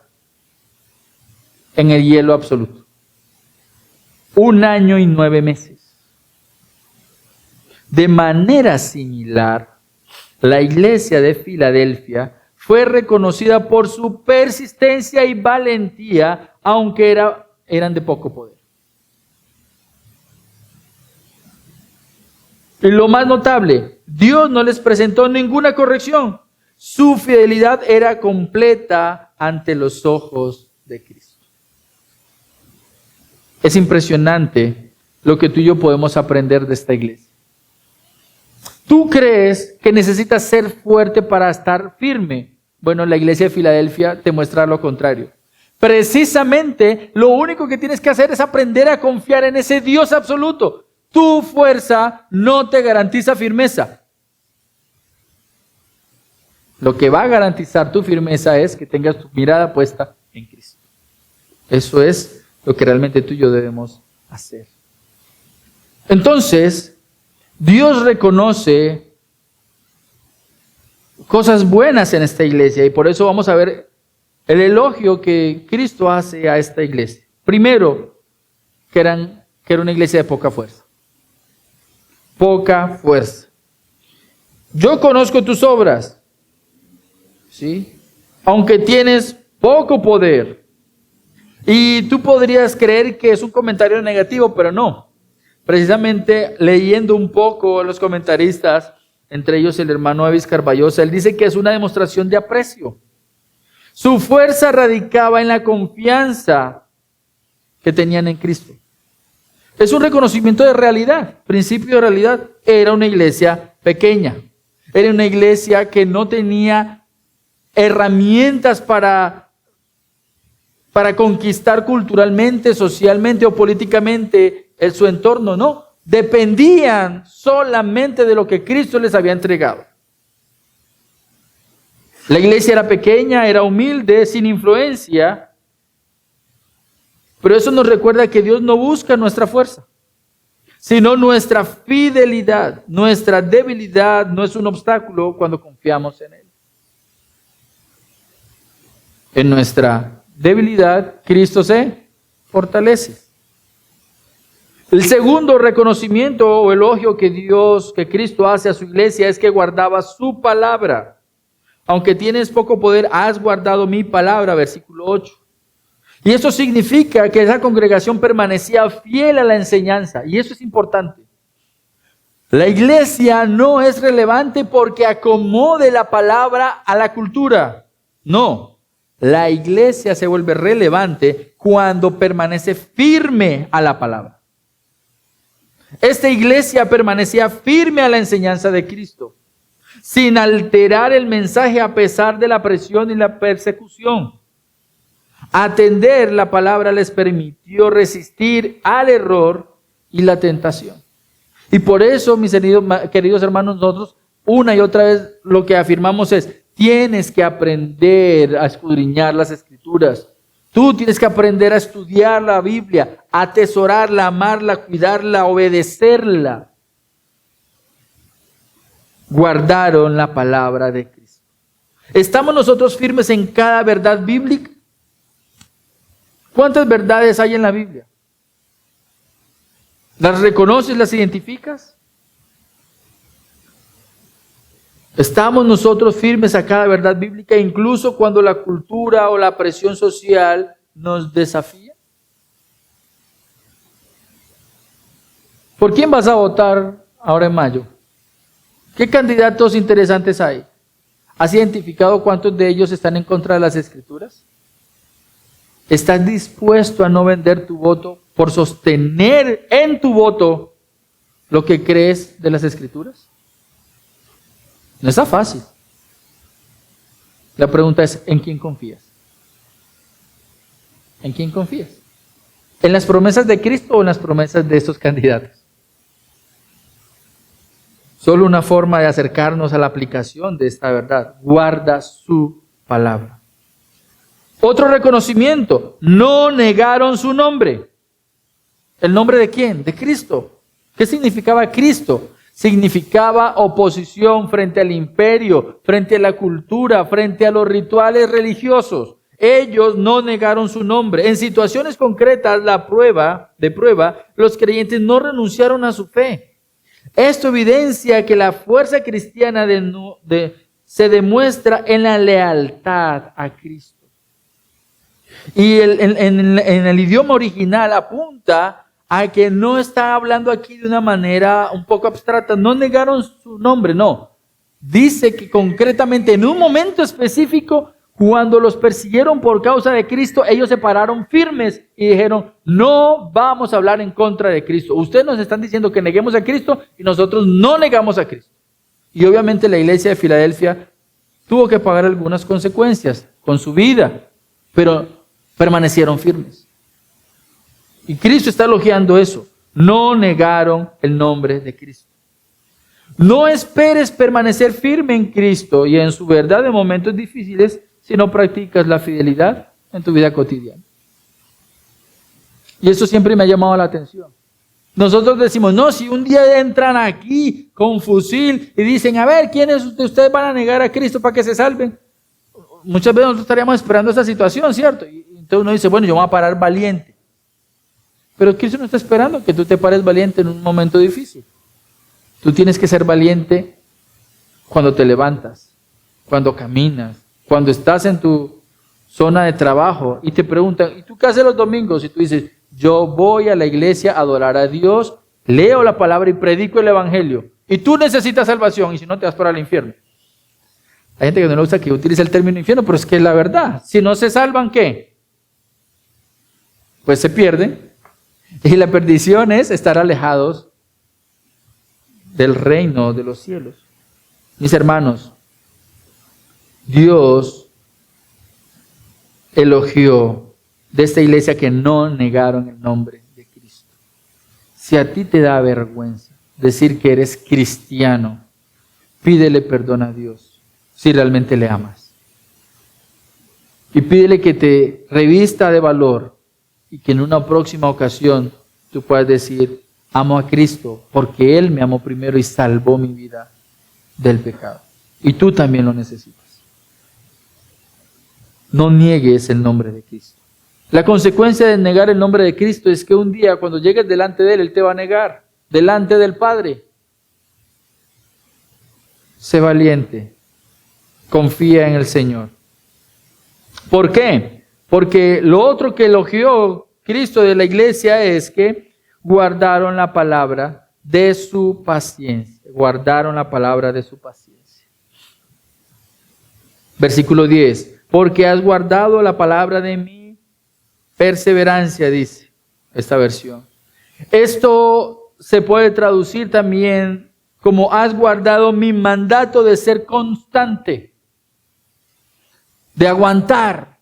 en el hielo absoluto. 1 año y 9 meses. De manera similar, la iglesia de Filadelfia fue reconocida por su persistencia y valentía, aunque eran de poco poder. Y lo más notable, Dios no les presentó ninguna corrección. Su fidelidad era completa ante los ojos de Cristo. Es impresionante lo que tú y yo podemos aprender de esta iglesia. ¿Tú crees que necesitas ser fuerte para estar firme? Bueno, la iglesia de Filadelfia te muestra lo contrario. Precisamente lo único que tienes que hacer es aprender a confiar en ese Dios absoluto. Tu fuerza no te garantiza firmeza. Lo que va a garantizar tu firmeza es que tengas tu mirada puesta en Cristo. Eso es lo que realmente tú y yo debemos hacer. Entonces, Dios reconoce cosas buenas en esta iglesia y por eso vamos a ver el elogio que Cristo hace a esta iglesia. Primero, que era una iglesia de poca fuerza. Poca fuerza. yo conozco tus obras, ¿sí? Aunque tienes poco poder. Y tú podrías creer que es un comentario negativo, pero no. Precisamente leyendo un poco a los comentaristas, entre ellos el hermano Evis Carballosa, él dice que es una demostración de aprecio. Su fuerza radicaba en la confianza que tenían en Cristo. Es un reconocimiento de realidad, principio de realidad. Era una iglesia pequeña. Era una iglesia que no tenía herramientas para conquistar culturalmente, socialmente o políticamente su entorno, no. Dependían solamente de lo que Cristo les había entregado. La iglesia era pequeña, era humilde, sin influencia, pero eso nos recuerda que Dios no busca nuestra fuerza, sino nuestra fidelidad. Nuestra debilidad no es un obstáculo cuando confiamos en Él. En nuestra debilidad, Cristo se fortalece. El segundo reconocimiento o elogio que Cristo hace a su iglesia es que guardaba su palabra. Aunque tienes poco poder, has guardado mi palabra, versículo 8. Y eso significa que esa congregación permanecía fiel a la enseñanza. Y eso es importante. La iglesia no es relevante porque acomode la palabra a la cultura. No. La iglesia se vuelve relevante cuando permanece firme a la palabra. Esta iglesia permanecía firme a la enseñanza de Cristo, sin alterar el mensaje a pesar de la presión y la persecución. Atender la palabra les permitió resistir al error y la tentación. Y por eso, mis queridos hermanos, nosotros una y otra vez lo que afirmamos es: tienes que aprender a escudriñar las Escrituras. Tú tienes que aprender a estudiar la Biblia, a atesorarla, amarla, cuidarla, obedecerla. Guardaron la palabra de Cristo. ¿Estamos nosotros firmes en cada verdad bíblica? ¿Cuántas verdades hay en la Biblia? ¿Las reconoces, las identificas? ¿Estamos nosotros firmes a cada verdad bíblica, incluso cuando la cultura o la presión social nos desafía? ¿Por quién vas a votar ahora en mayo? ¿Qué candidatos interesantes hay? ¿Has identificado cuántos de ellos están en contra de las Escrituras? ¿Estás dispuesto a no vender tu voto por sostener en tu voto lo que crees de las Escrituras? No está fácil. La pregunta es: ¿en quién confías? ¿En quién confías? ¿En las promesas de Cristo o en las promesas de estos candidatos? Solo una forma de acercarnos a la aplicación de esta verdad: guarda su palabra. Otro reconocimiento: no negaron su nombre. ¿El nombre de quién? De Cristo. ¿Qué significaba Cristo? Significaba oposición frente al imperio, frente a la cultura, frente a los rituales religiosos. Ellos no negaron su nombre. En situaciones concretas de prueba, los creyentes no renunciaron a su fe. Esto evidencia que la fuerza cristiana se demuestra en la lealtad a Cristo. Y en el idioma original apunta a que no está hablando aquí de una manera un poco abstracta. No negaron su nombre, no. Dice que concretamente en un momento específico, cuando los persiguieron por causa de Cristo, ellos se pararon firmes y dijeron: no vamos a hablar en contra de Cristo. Ustedes nos están diciendo que neguemos a Cristo y nosotros no negamos a Cristo. Y obviamente la iglesia de Filadelfia tuvo que pagar algunas consecuencias con su vida, pero permanecieron firmes. Y Cristo está elogiando eso. No negaron el nombre de Cristo. No esperes permanecer firme en Cristo y en su verdad en momentos difíciles si no practicas la fidelidad en tu vida cotidiana. Y eso siempre me ha llamado la atención. Nosotros decimos: no, si un día entran aquí con fusil y dicen: a ver, ¿quiénes de ustedes van a negar a Cristo para que se salven? Muchas veces nosotros estaríamos esperando esa situación, ¿cierto? Y entonces uno dice: bueno, yo voy a parar valiente. Pero Cristo no está esperando que tú te pares valiente en un momento difícil. Tú tienes que ser valiente cuando te levantas, cuando caminas, cuando estás en tu zona de trabajo y te preguntan, ¿y tú qué haces los domingos? Y tú dices, yo voy a la iglesia a adorar a Dios, leo la palabra y predico el evangelio. Y tú necesitas salvación y si no te vas para el infierno. Hay gente que no le gusta que utilice el término infierno, pero es que es la verdad. Si no se salvan, ¿qué? Pues se pierden. Y la perdición es estar alejados del reino de los cielos. Mis hermanos, Dios elogió de esta iglesia que no negaron el nombre de Cristo. Si a ti te da vergüenza decir que eres cristiano, pídele perdón a Dios si realmente le amas. Y pídele que te revista de valor y que en una próxima ocasión tú puedas decir, amo a Cristo porque Él me amó primero y salvó mi vida del pecado. Y tú también lo necesitas. No niegues el nombre de Cristo. La consecuencia de negar el nombre de Cristo es que un día cuando llegues delante de Él, Él te va a negar, delante del Padre. Sé valiente, confía en el Señor. ¿Por qué? Porque lo otro que elogió Cristo de la iglesia es que guardaron la palabra de su paciencia. Guardaron la palabra de su paciencia. Versículo 10. Porque has guardado la palabra de mi perseverancia, dice esta versión. Esto se puede traducir también como has guardado mi mandato de ser constante, de aguantar.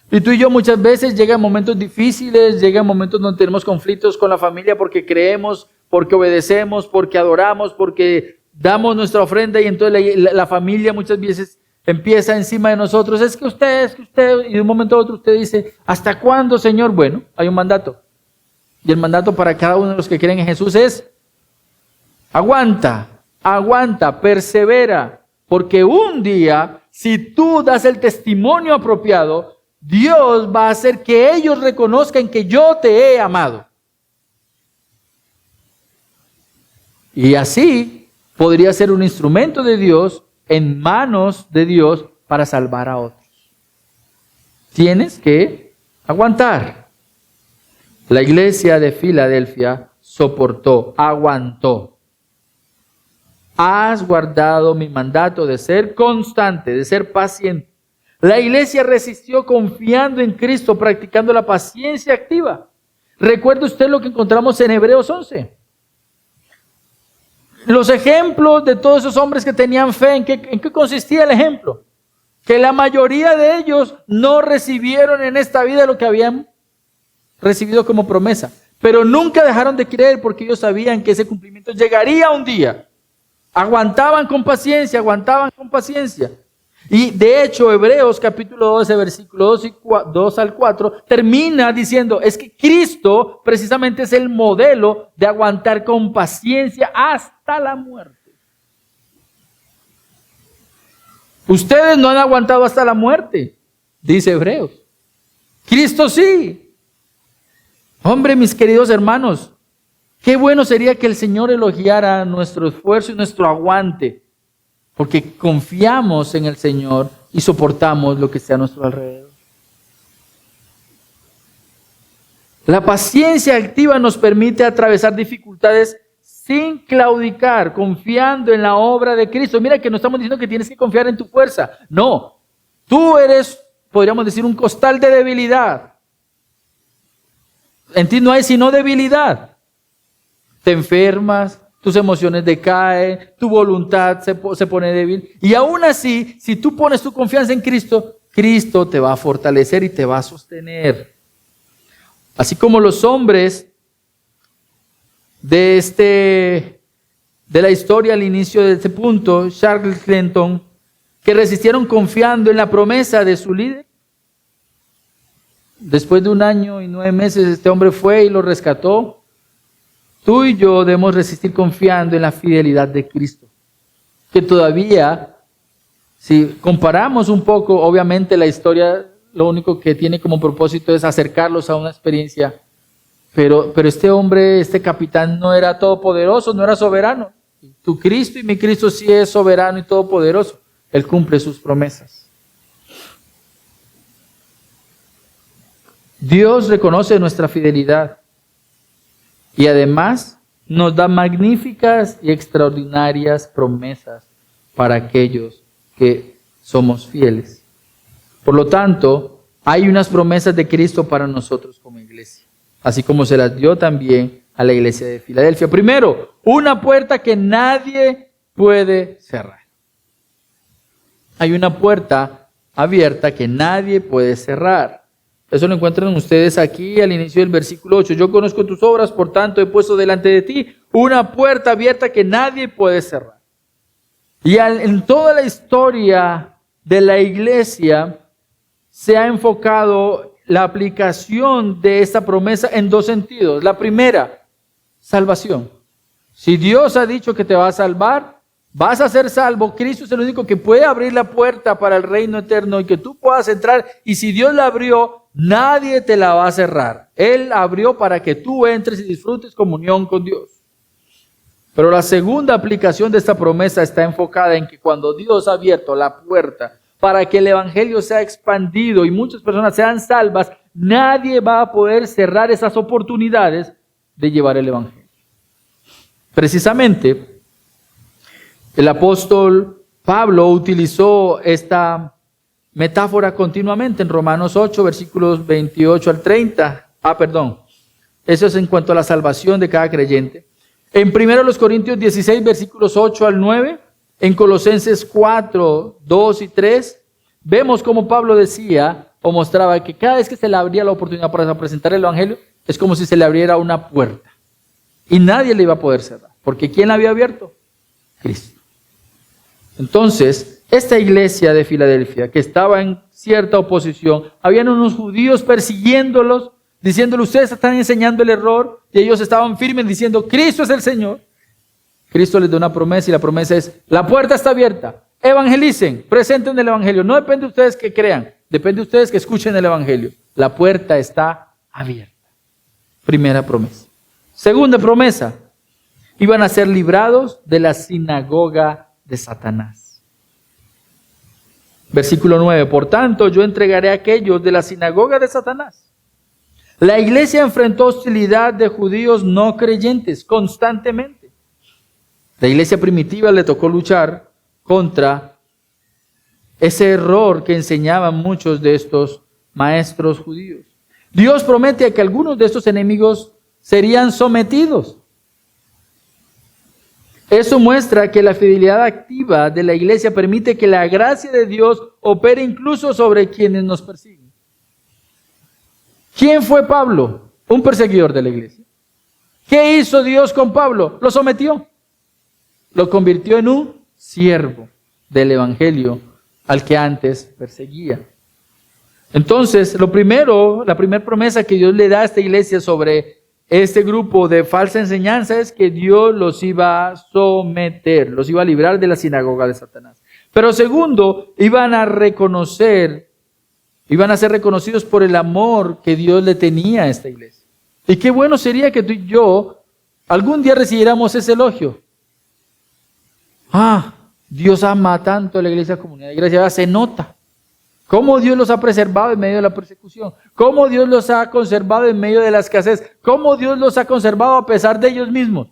Y tú y yo muchas veces llegan momentos difíciles, llegan momentos donde tenemos conflictos con la familia porque creemos, porque obedecemos, porque adoramos, porque damos nuestra ofrenda y entonces la familia muchas veces empieza encima de nosotros. Es que usted, y de un momento a otro usted dice, ¿hasta cuándo, Señor? Bueno, hay un mandato. Y el mandato para cada uno de los que creen en Jesús es, aguanta, persevera, porque un día, si tú das el testimonio apropiado, Dios va a hacer que ellos reconozcan que yo te he amado. Y así podría ser un instrumento de Dios en manos de Dios para salvar a otros. Tienes que aguantar. La iglesia de Filadelfia soportó, aguantó. Has guardado mi mandato de ser constante, de ser paciente. La iglesia resistió confiando en Cristo, practicando la paciencia activa. ¿Recuerda usted lo que encontramos en Hebreos 11? Los ejemplos de todos esos hombres que tenían fe, ¿en qué consistía el ejemplo? Que la mayoría de ellos no recibieron en esta vida lo que habían recibido como promesa. Pero nunca dejaron de creer porque ellos sabían que ese cumplimiento llegaría un día. Aguantaban con paciencia. Y de hecho, Hebreos capítulo 12, versículo 2 al 4, termina diciendo, es que Cristo precisamente es el modelo de aguantar con paciencia hasta la muerte. Ustedes no han aguantado hasta la muerte, dice Hebreos. Cristo sí. Hombre, mis queridos hermanos, qué bueno sería que el Señor elogiara nuestro esfuerzo y nuestro aguante. Porque confiamos en el Señor y soportamos lo que sea a nuestro alrededor. La paciencia activa nos permite atravesar dificultades sin claudicar, confiando en la obra de Cristo. Mira que no estamos diciendo que tienes que confiar en tu fuerza. No, tú eres, podríamos decir, un costal de debilidad. En ti no hay sino debilidad. Te enfermas. Tus emociones decaen, tu voluntad se pone débil. Y aún así, si tú pones tu confianza en Cristo, Cristo te va a fortalecer y te va a sostener. Así como los hombres de la historia al inicio de este punto, Charles Clinton, que resistieron confiando en la promesa de su líder. Después de 1 año y 9 meses, este hombre fue y lo rescató. Tú y yo debemos resistir confiando en la fidelidad de Cristo. Que todavía, si comparamos un poco, obviamente la historia lo único que tiene como propósito es acercarlos a una experiencia. Pero este hombre, este capitán no era todopoderoso, no era soberano. Tu Cristo y mi Cristo sí es soberano y todopoderoso. Él cumple sus promesas. Dios reconoce nuestra fidelidad y además nos da magníficas y extraordinarias promesas para aquellos que somos fieles. Por lo tanto, hay unas promesas de Cristo para nosotros como iglesia, así como se las dio también a la iglesia de Filadelfia. Primero, una puerta que nadie puede cerrar. Hay una puerta abierta que nadie puede cerrar. Eso lo encuentran ustedes aquí al inicio del versículo 8. Yo conozco tus obras, por tanto he puesto delante de ti una puerta abierta que nadie puede cerrar. Y en toda la historia de la iglesia se ha enfocado la aplicación de esta promesa en dos sentidos. La primera, salvación. Si Dios ha dicho que te va a salvar, vas a ser salvo. Cristo es el único que puede abrir la puerta para el reino eterno y que tú puedas entrar. Y si Dios la abrió, nadie te la va a cerrar. Él abrió para que tú entres y disfrutes comunión con Dios. Pero la segunda aplicación de esta promesa está enfocada en que cuando Dios ha abierto la puerta para que el evangelio sea expandido y muchas personas sean salvas, nadie va a poder cerrar esas oportunidades de llevar el evangelio. Precisamente, el apóstol Pablo utilizó esta metáfora continuamente en Romanos 8, versículos 28 al 30. Eso es en cuanto a la salvación de cada creyente. En 1 Corintios 16, versículos 8 al 9, en Colosenses 4, 2 y 3, vemos cómo Pablo decía o mostraba que cada vez que se le abría la oportunidad para presentar el evangelio, es como si se le abriera una puerta. Y nadie le iba a poder cerrar. Porque ¿quién la había abierto? Cristo. Entonces, esta iglesia de Filadelfia, que estaba en cierta oposición, habían unos judíos persiguiéndolos, diciéndole, ustedes están enseñando el error, y ellos estaban firmes diciendo, Cristo es el Señor. Cristo les da una promesa y la promesa es, la puerta está abierta, evangelicen, presenten el evangelio. No depende de ustedes que crean, depende de ustedes que escuchen el evangelio. La puerta está abierta. Primera promesa. Segunda promesa, iban a ser librados de la sinagoga de Satanás. Versículo 9, por tanto yo entregaré a aquellos de la sinagoga de Satanás. La iglesia enfrentó hostilidad de judíos no creyentes constantemente. La iglesia primitiva le tocó luchar contra ese error que enseñaban muchos de estos maestros judíos. Dios promete que algunos de estos enemigos serían sometidos. Eso muestra que la fidelidad activa de la iglesia permite que la gracia de Dios opere incluso sobre quienes nos persiguen. ¿Quién fue Pablo? Un perseguidor de la iglesia. ¿Qué hizo Dios con Pablo? Lo sometió. Lo convirtió en un siervo del evangelio al que antes perseguía. Entonces, la primera promesa que Dios le da a esta iglesia sobre este grupo de falsa enseñanza es que Dios los iba a someter, los iba a librar de la sinagoga de Satanás. Pero segundo, iban a ser reconocidos por el amor que Dios le tenía a esta iglesia. Y qué bueno sería que tú y yo algún día recibiéramos ese elogio. Dios ama tanto a la iglesia comunidad de gracia, se nota. Cómo Dios los ha preservado en medio de la persecución. Cómo Dios los ha conservado en medio de la escasez. Cómo Dios los ha conservado a pesar de ellos mismos.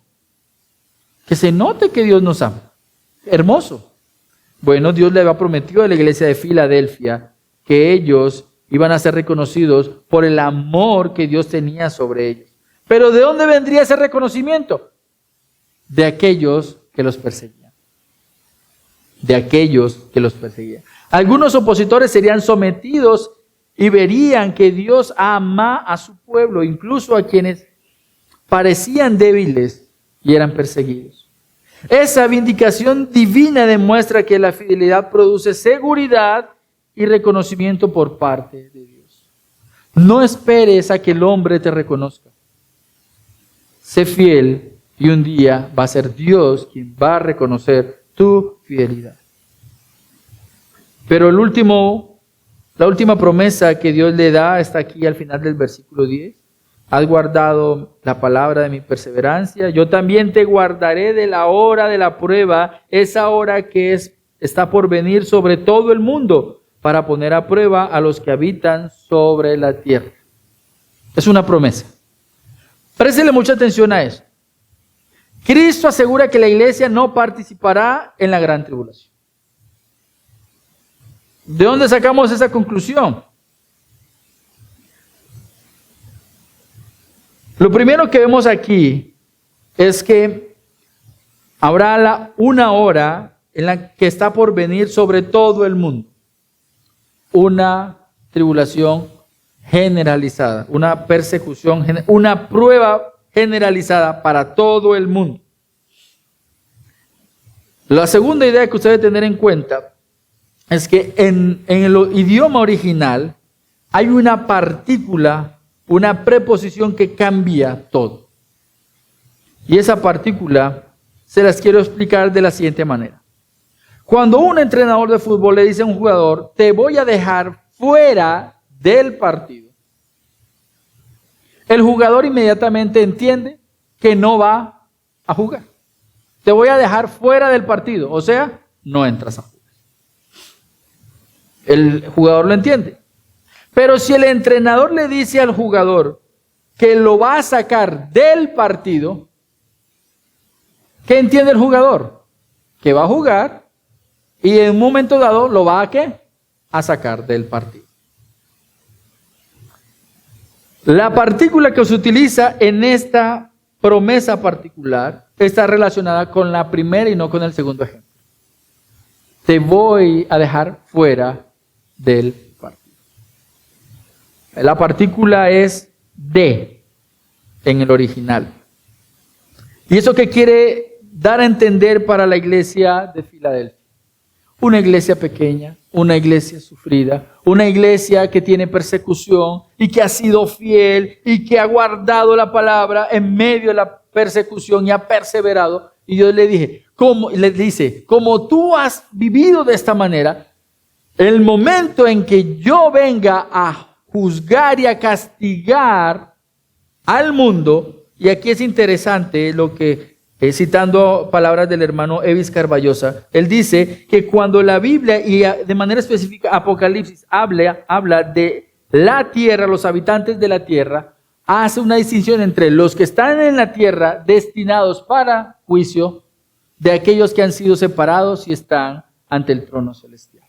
Que se note que Dios nos ama. Hermoso. Bueno, Dios le había prometido a la iglesia de Filadelfia que ellos iban a ser reconocidos por el amor que Dios tenía sobre ellos. Pero ¿de dónde vendría ese reconocimiento? De aquellos que los perseguían. De aquellos que los perseguían. Algunos opositores serían sometidos y verían que Dios ama a su pueblo, incluso a quienes parecían débiles y eran perseguidos. Esa vindicación divina demuestra que la fidelidad produce seguridad y reconocimiento por parte de Dios. No esperes a que el hombre te reconozca. Sé fiel y un día va a ser Dios quien va a reconocer tu fidelidad. Pero la última promesa que Dios le da está aquí al final del versículo 10. has guardado la palabra de mi perseverancia, yo también te guardaré de la hora de la prueba, esa hora que está por venir sobre todo el mundo, para poner a prueba a los que habitan sobre la tierra. Es una promesa. Préstele mucha atención a eso. Cristo asegura que la iglesia no participará en la gran tribulación. ¿De dónde sacamos esa conclusión? Lo primero que vemos aquí es que habrá una hora en la que está por venir sobre todo el mundo. Una tribulación generalizada, una persecución, una prueba generalizada para todo el mundo. La segunda idea que usted debe tener en cuenta es que en el idioma original hay una partícula, una preposición que cambia todo. Y esa partícula se las quiero explicar de la siguiente manera. Cuando un entrenador de fútbol le dice a un jugador, te voy a dejar fuera del partido, el jugador inmediatamente entiende que no va a jugar. Te voy a dejar fuera del partido, o sea, no entras a jugar. El jugador lo entiende. Pero si el entrenador le dice al jugador que lo va a sacar del partido, ¿qué entiende el jugador? Que va a jugar y en un momento dado lo va a ¿qué? A sacar del partido. La partícula que se utiliza en esta promesa particular está relacionada con la primera y no con el segundo ejemplo. Te voy a dejar fuera del partido. La partícula es de en el original. ¿Y eso qué quiere dar a entender para la iglesia de Filadelfia? Una iglesia pequeña, una iglesia sufrida, una iglesia que tiene persecución y que ha sido fiel y que ha guardado la palabra en medio de la persecución y ha perseverado. Y Dios le dice, como tú has vivido de esta manera, el momento en que yo venga a juzgar y a castigar al mundo, y aquí es interesante lo que citando palabras del hermano Evis Carballosa, él dice que cuando la Biblia, y de manera específica Apocalipsis, habla de la tierra, los habitantes de la tierra, hace una distinción entre los que están en la tierra destinados para juicio, de aquellos que han sido separados y están ante el trono celestial.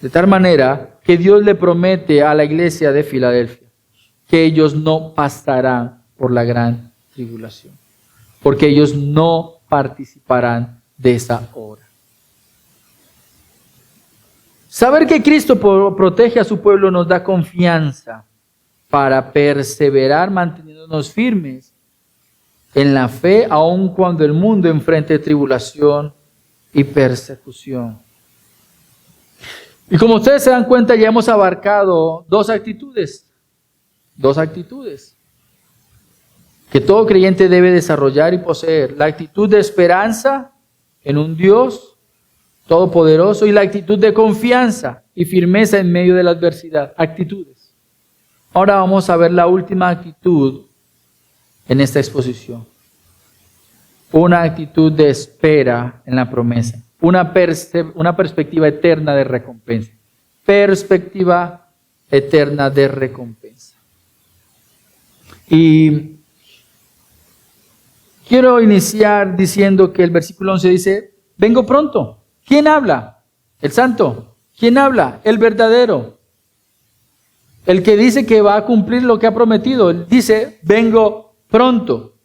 De tal manera que Dios le promete a la iglesia de Filadelfia que ellos no pasarán por la gran tribulación, porque ellos no participarán de esa hora. Saber que Cristo protege a su pueblo nos da confianza para perseverar manteniéndonos firmes en la fe, aun cuando el mundo enfrente tribulación y persecución. Y como ustedes se dan cuenta, ya hemos abarcado dos actitudes que todo creyente debe desarrollar y poseer: la actitud de esperanza en un Dios todopoderoso y la actitud de confianza y firmeza en medio de la adversidad. Actitudes. Ahora vamos a ver la última actitud en esta exposición. Una actitud de espera en la promesa. Una perspectiva eterna de recompensa. Perspectiva eterna de recompensa. Y quiero iniciar diciendo que el versículo 11 dice, vengo pronto. ¿Quién habla? El santo. ¿Quién habla? El verdadero. El que dice que va a cumplir lo que ha prometido. Él dice, vengo pronto.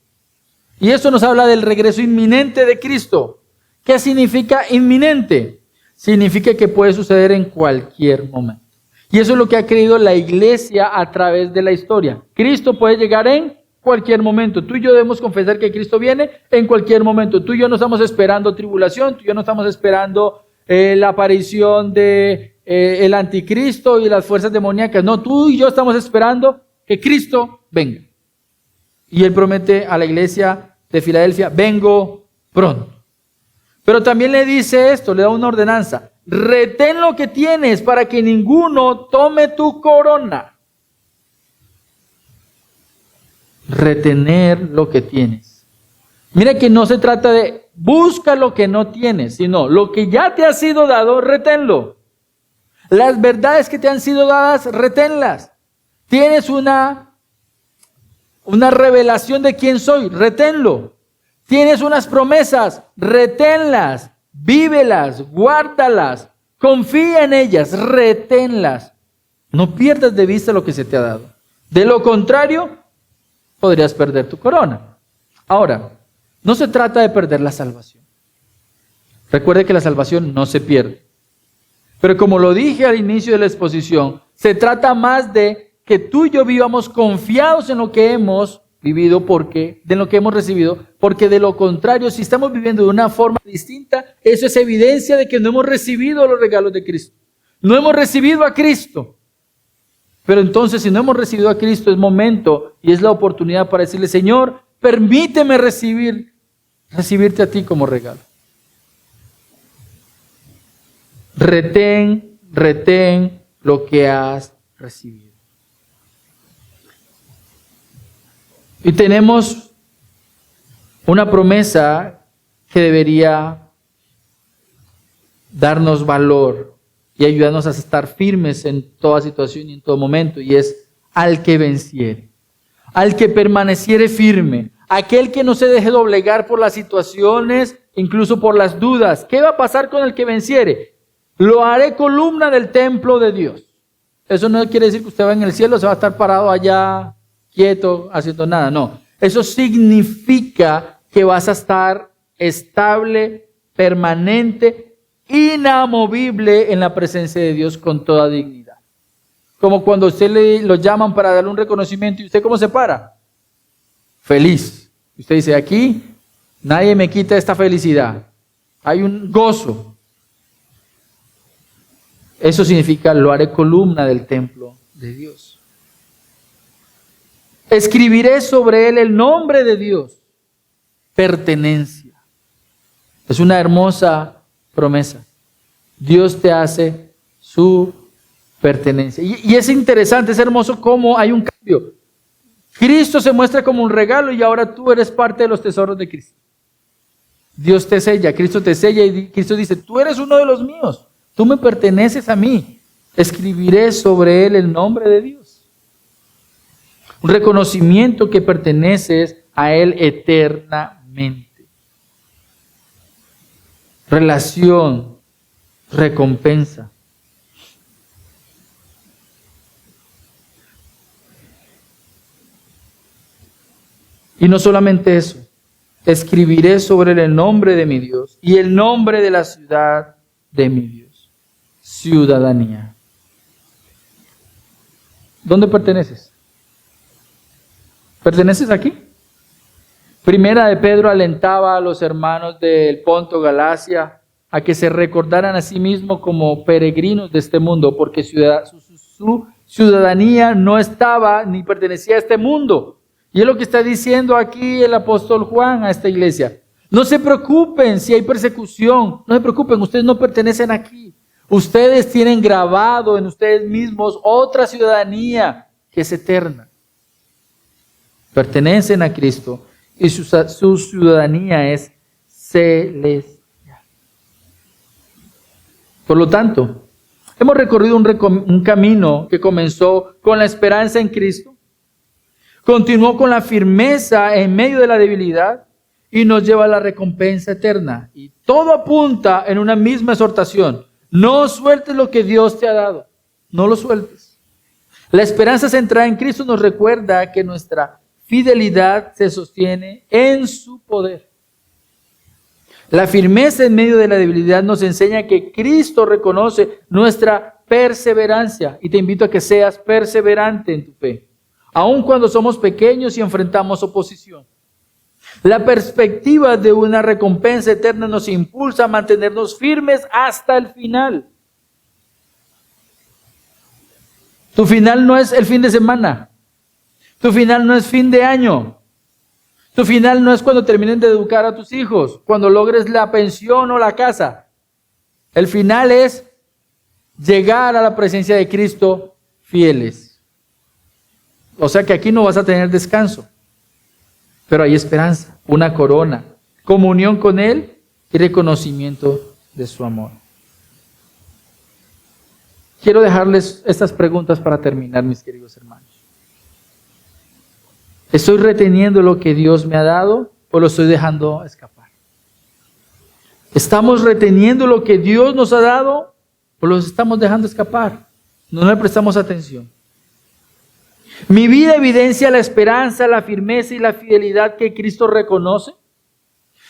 Y eso nos habla del regreso inminente de Cristo. ¿Qué significa inminente? Significa que puede suceder en cualquier momento. Y eso es lo que ha creído la iglesia a través de la historia. Cristo puede llegar en cualquier momento. Tú y yo debemos confesar que Cristo viene en cualquier momento. Tú y yo no estamos esperando tribulación, tú y yo no estamos esperando la aparición de el anticristo y las fuerzas demoníacas. No, tú y yo estamos esperando que Cristo venga. Y Él promete a la iglesia de Filadelfia, vengo pronto. Pero también le dice esto, le da una ordenanza. Retén lo que tienes para que ninguno tome tu corona. retener lo que tienes. Mira que no se trata de busca lo que no tienes, sino lo que ya te ha sido dado, reténlo. Las verdades que te han sido dadas, reténlas. Tienes una revelación de quién soy, reténlo. Tienes unas promesas, reténlas, vívelas, guárdalas, confía en ellas, reténlas. No pierdas de vista lo que se te ha dado. De lo contrario, podrías perder tu corona. Ahora, no se trata de perder la salvación. Recuerde que la salvación no se pierde. Pero como lo dije al inicio de la exposición, se trata más de que tú y yo vivamos confiados en lo que hemos vivido, de lo que hemos recibido, porque de lo contrario, si estamos viviendo de una forma distinta, eso es evidencia de que no hemos recibido los regalos de Cristo. No hemos recibido a Cristo. Pero entonces, si no hemos recibido a Cristo, es momento y es la oportunidad para decirle, Señor, permíteme recibirte a ti como regalo. Retén lo que has recibido. Y tenemos una promesa que debería darnos valor y ayudarnos a estar firmes en toda situación y en todo momento, y es al que venciere, al que permaneciere firme, aquel que no se deje doblegar por las situaciones, incluso por las dudas. ¿Qué va a pasar con el que venciere? Lo haré columna del templo de Dios. Eso no quiere decir que usted va en el cielo, se va a estar parado allá, quieto, haciendo nada. No, eso significa que vas a estar estable, permanente, inamovible en la presencia de Dios con toda dignidad. Como cuando usted lo llaman para darle un reconocimiento y usted ¿cómo se para? Feliz. Usted dice, aquí nadie me quita esta felicidad. Hay un gozo. Eso significa, lo haré columna del templo de Dios. Escribiré sobre él el nombre de Dios. Pertenencia. Es una hermosa promesa. Dios te hace su pertenencia. Y es interesante, es hermoso cómo hay un cambio. Cristo se muestra como un regalo y ahora tú eres parte de los tesoros de Cristo. Dios te sella, Cristo te sella y Cristo dice, tú eres uno de los míos. Tú me perteneces a mí. Escribiré sobre él el nombre de Dios. Un reconocimiento que perteneces a él eternamente. Relación, recompensa. Y no solamente eso. Escribiré sobre él el nombre de mi Dios y el nombre de la ciudad de mi Dios. Ciudadanía. ¿Dónde perteneces? ¿Perteneces aquí? Primera de Pedro alentaba a los hermanos del Ponto, Galacia, a que se recordaran a sí mismos como peregrinos de este mundo, porque su ciudadanía no estaba ni pertenecía a este mundo. Y es lo que está diciendo aquí el apóstol Juan a esta iglesia. No se preocupen si hay persecución, no se preocupen, ustedes no pertenecen aquí. Ustedes tienen grabado en ustedes mismos otra ciudadanía que es eterna. Pertenecen a Cristo y su ciudadanía es celestial. Por lo tanto, hemos recorrido un camino que comenzó con la esperanza en Cristo, continuó con la firmeza en medio de la debilidad y nos lleva a la recompensa eterna. Y todo apunta en una misma exhortación. No sueltes lo que Dios te ha dado. No lo sueltes. La esperanza centrada en Cristo nos recuerda que nuestra fidelidad se sostiene en su poder. La firmeza en medio de la debilidad nos enseña que Cristo reconoce nuestra perseverancia y te invito a que seas perseverante en tu fe, aun cuando somos pequeños y enfrentamos oposición. La perspectiva de una recompensa eterna nos impulsa a mantenernos firmes hasta el final. Tu final no es el fin de semana. Tu final no es fin de año. Tu final no es cuando terminen de educar a tus hijos, cuando logres la pensión o la casa. El final es llegar a la presencia de Cristo fieles. O sea que aquí no vas a tener descanso. pero hay esperanza, una corona, comunión con Él y reconocimiento de su amor. Quiero dejarles estas preguntas para terminar, mis queridos hermanos. ¿Estoy reteniendo lo que Dios me ha dado o lo estoy dejando escapar? ¿Estamos reteniendo lo que Dios nos ha dado o lo estamos dejando escapar? No le prestamos atención. ¿Mi vida evidencia la esperanza, la firmeza y la fidelidad que Cristo reconoce?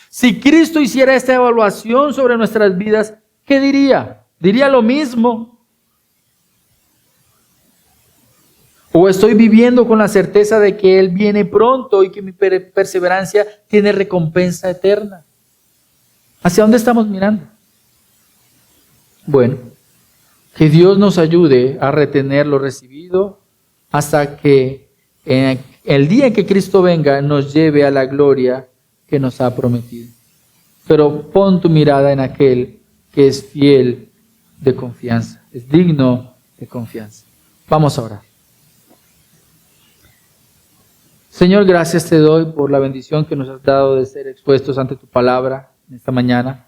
Si Cristo hiciera esta evaluación sobre nuestras vidas, ¿qué diría? ¿Diría lo mismo? ¿O estoy viviendo con la certeza de que Él viene pronto y que mi perseverancia tiene recompensa eterna? ¿Hacia dónde estamos mirando? Bueno, que Dios nos ayude a retener lo recibido hasta que en el día en que Cristo venga nos lleve a la gloria que nos ha prometido. Pero pon tu mirada en aquel que es fiel de confianza, es digno de confianza. Vamos a orar. Señor, gracias te doy por la bendición que nos has dado de ser expuestos ante tu palabra en esta mañana.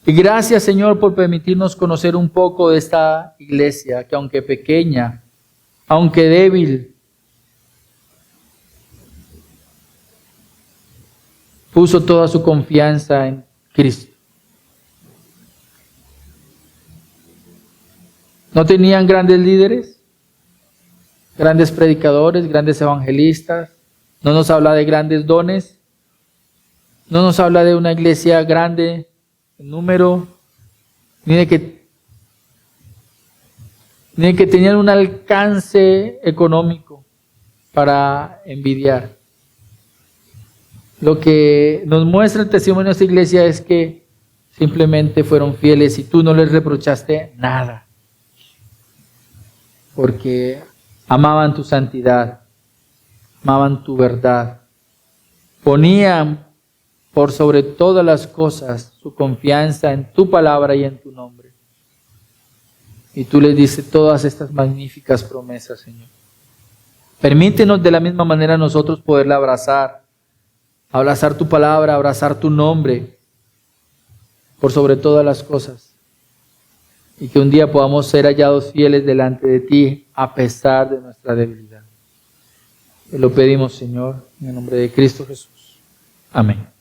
Y gracias, Señor, por permitirnos conocer un poco de esta iglesia que, aunque pequeña, aunque débil, puso toda su confianza en Cristo. No tenían grandes líderes, grandes predicadores, grandes evangelistas. No nos habla de grandes dones. No nos habla de una iglesia grande en número, ni de que tenían un alcance económico para envidiar. Lo que nos muestra el testimonio de esta iglesia es que simplemente fueron fieles y tú no les reprochaste nada, porque amaban tu santidad, amaban tu verdad, ponían por sobre todas las cosas su confianza en tu palabra y en tu nombre. Y tú les diste todas estas magníficas promesas, Señor. Permítenos de la misma manera nosotros poderla abrazar tu palabra, abrazar tu nombre por sobre todas las cosas. Y que un día podamos ser hallados fieles delante de ti a pesar de nuestra debilidad. Te lo pedimos, Señor, en el nombre de Cristo Jesús. Amén.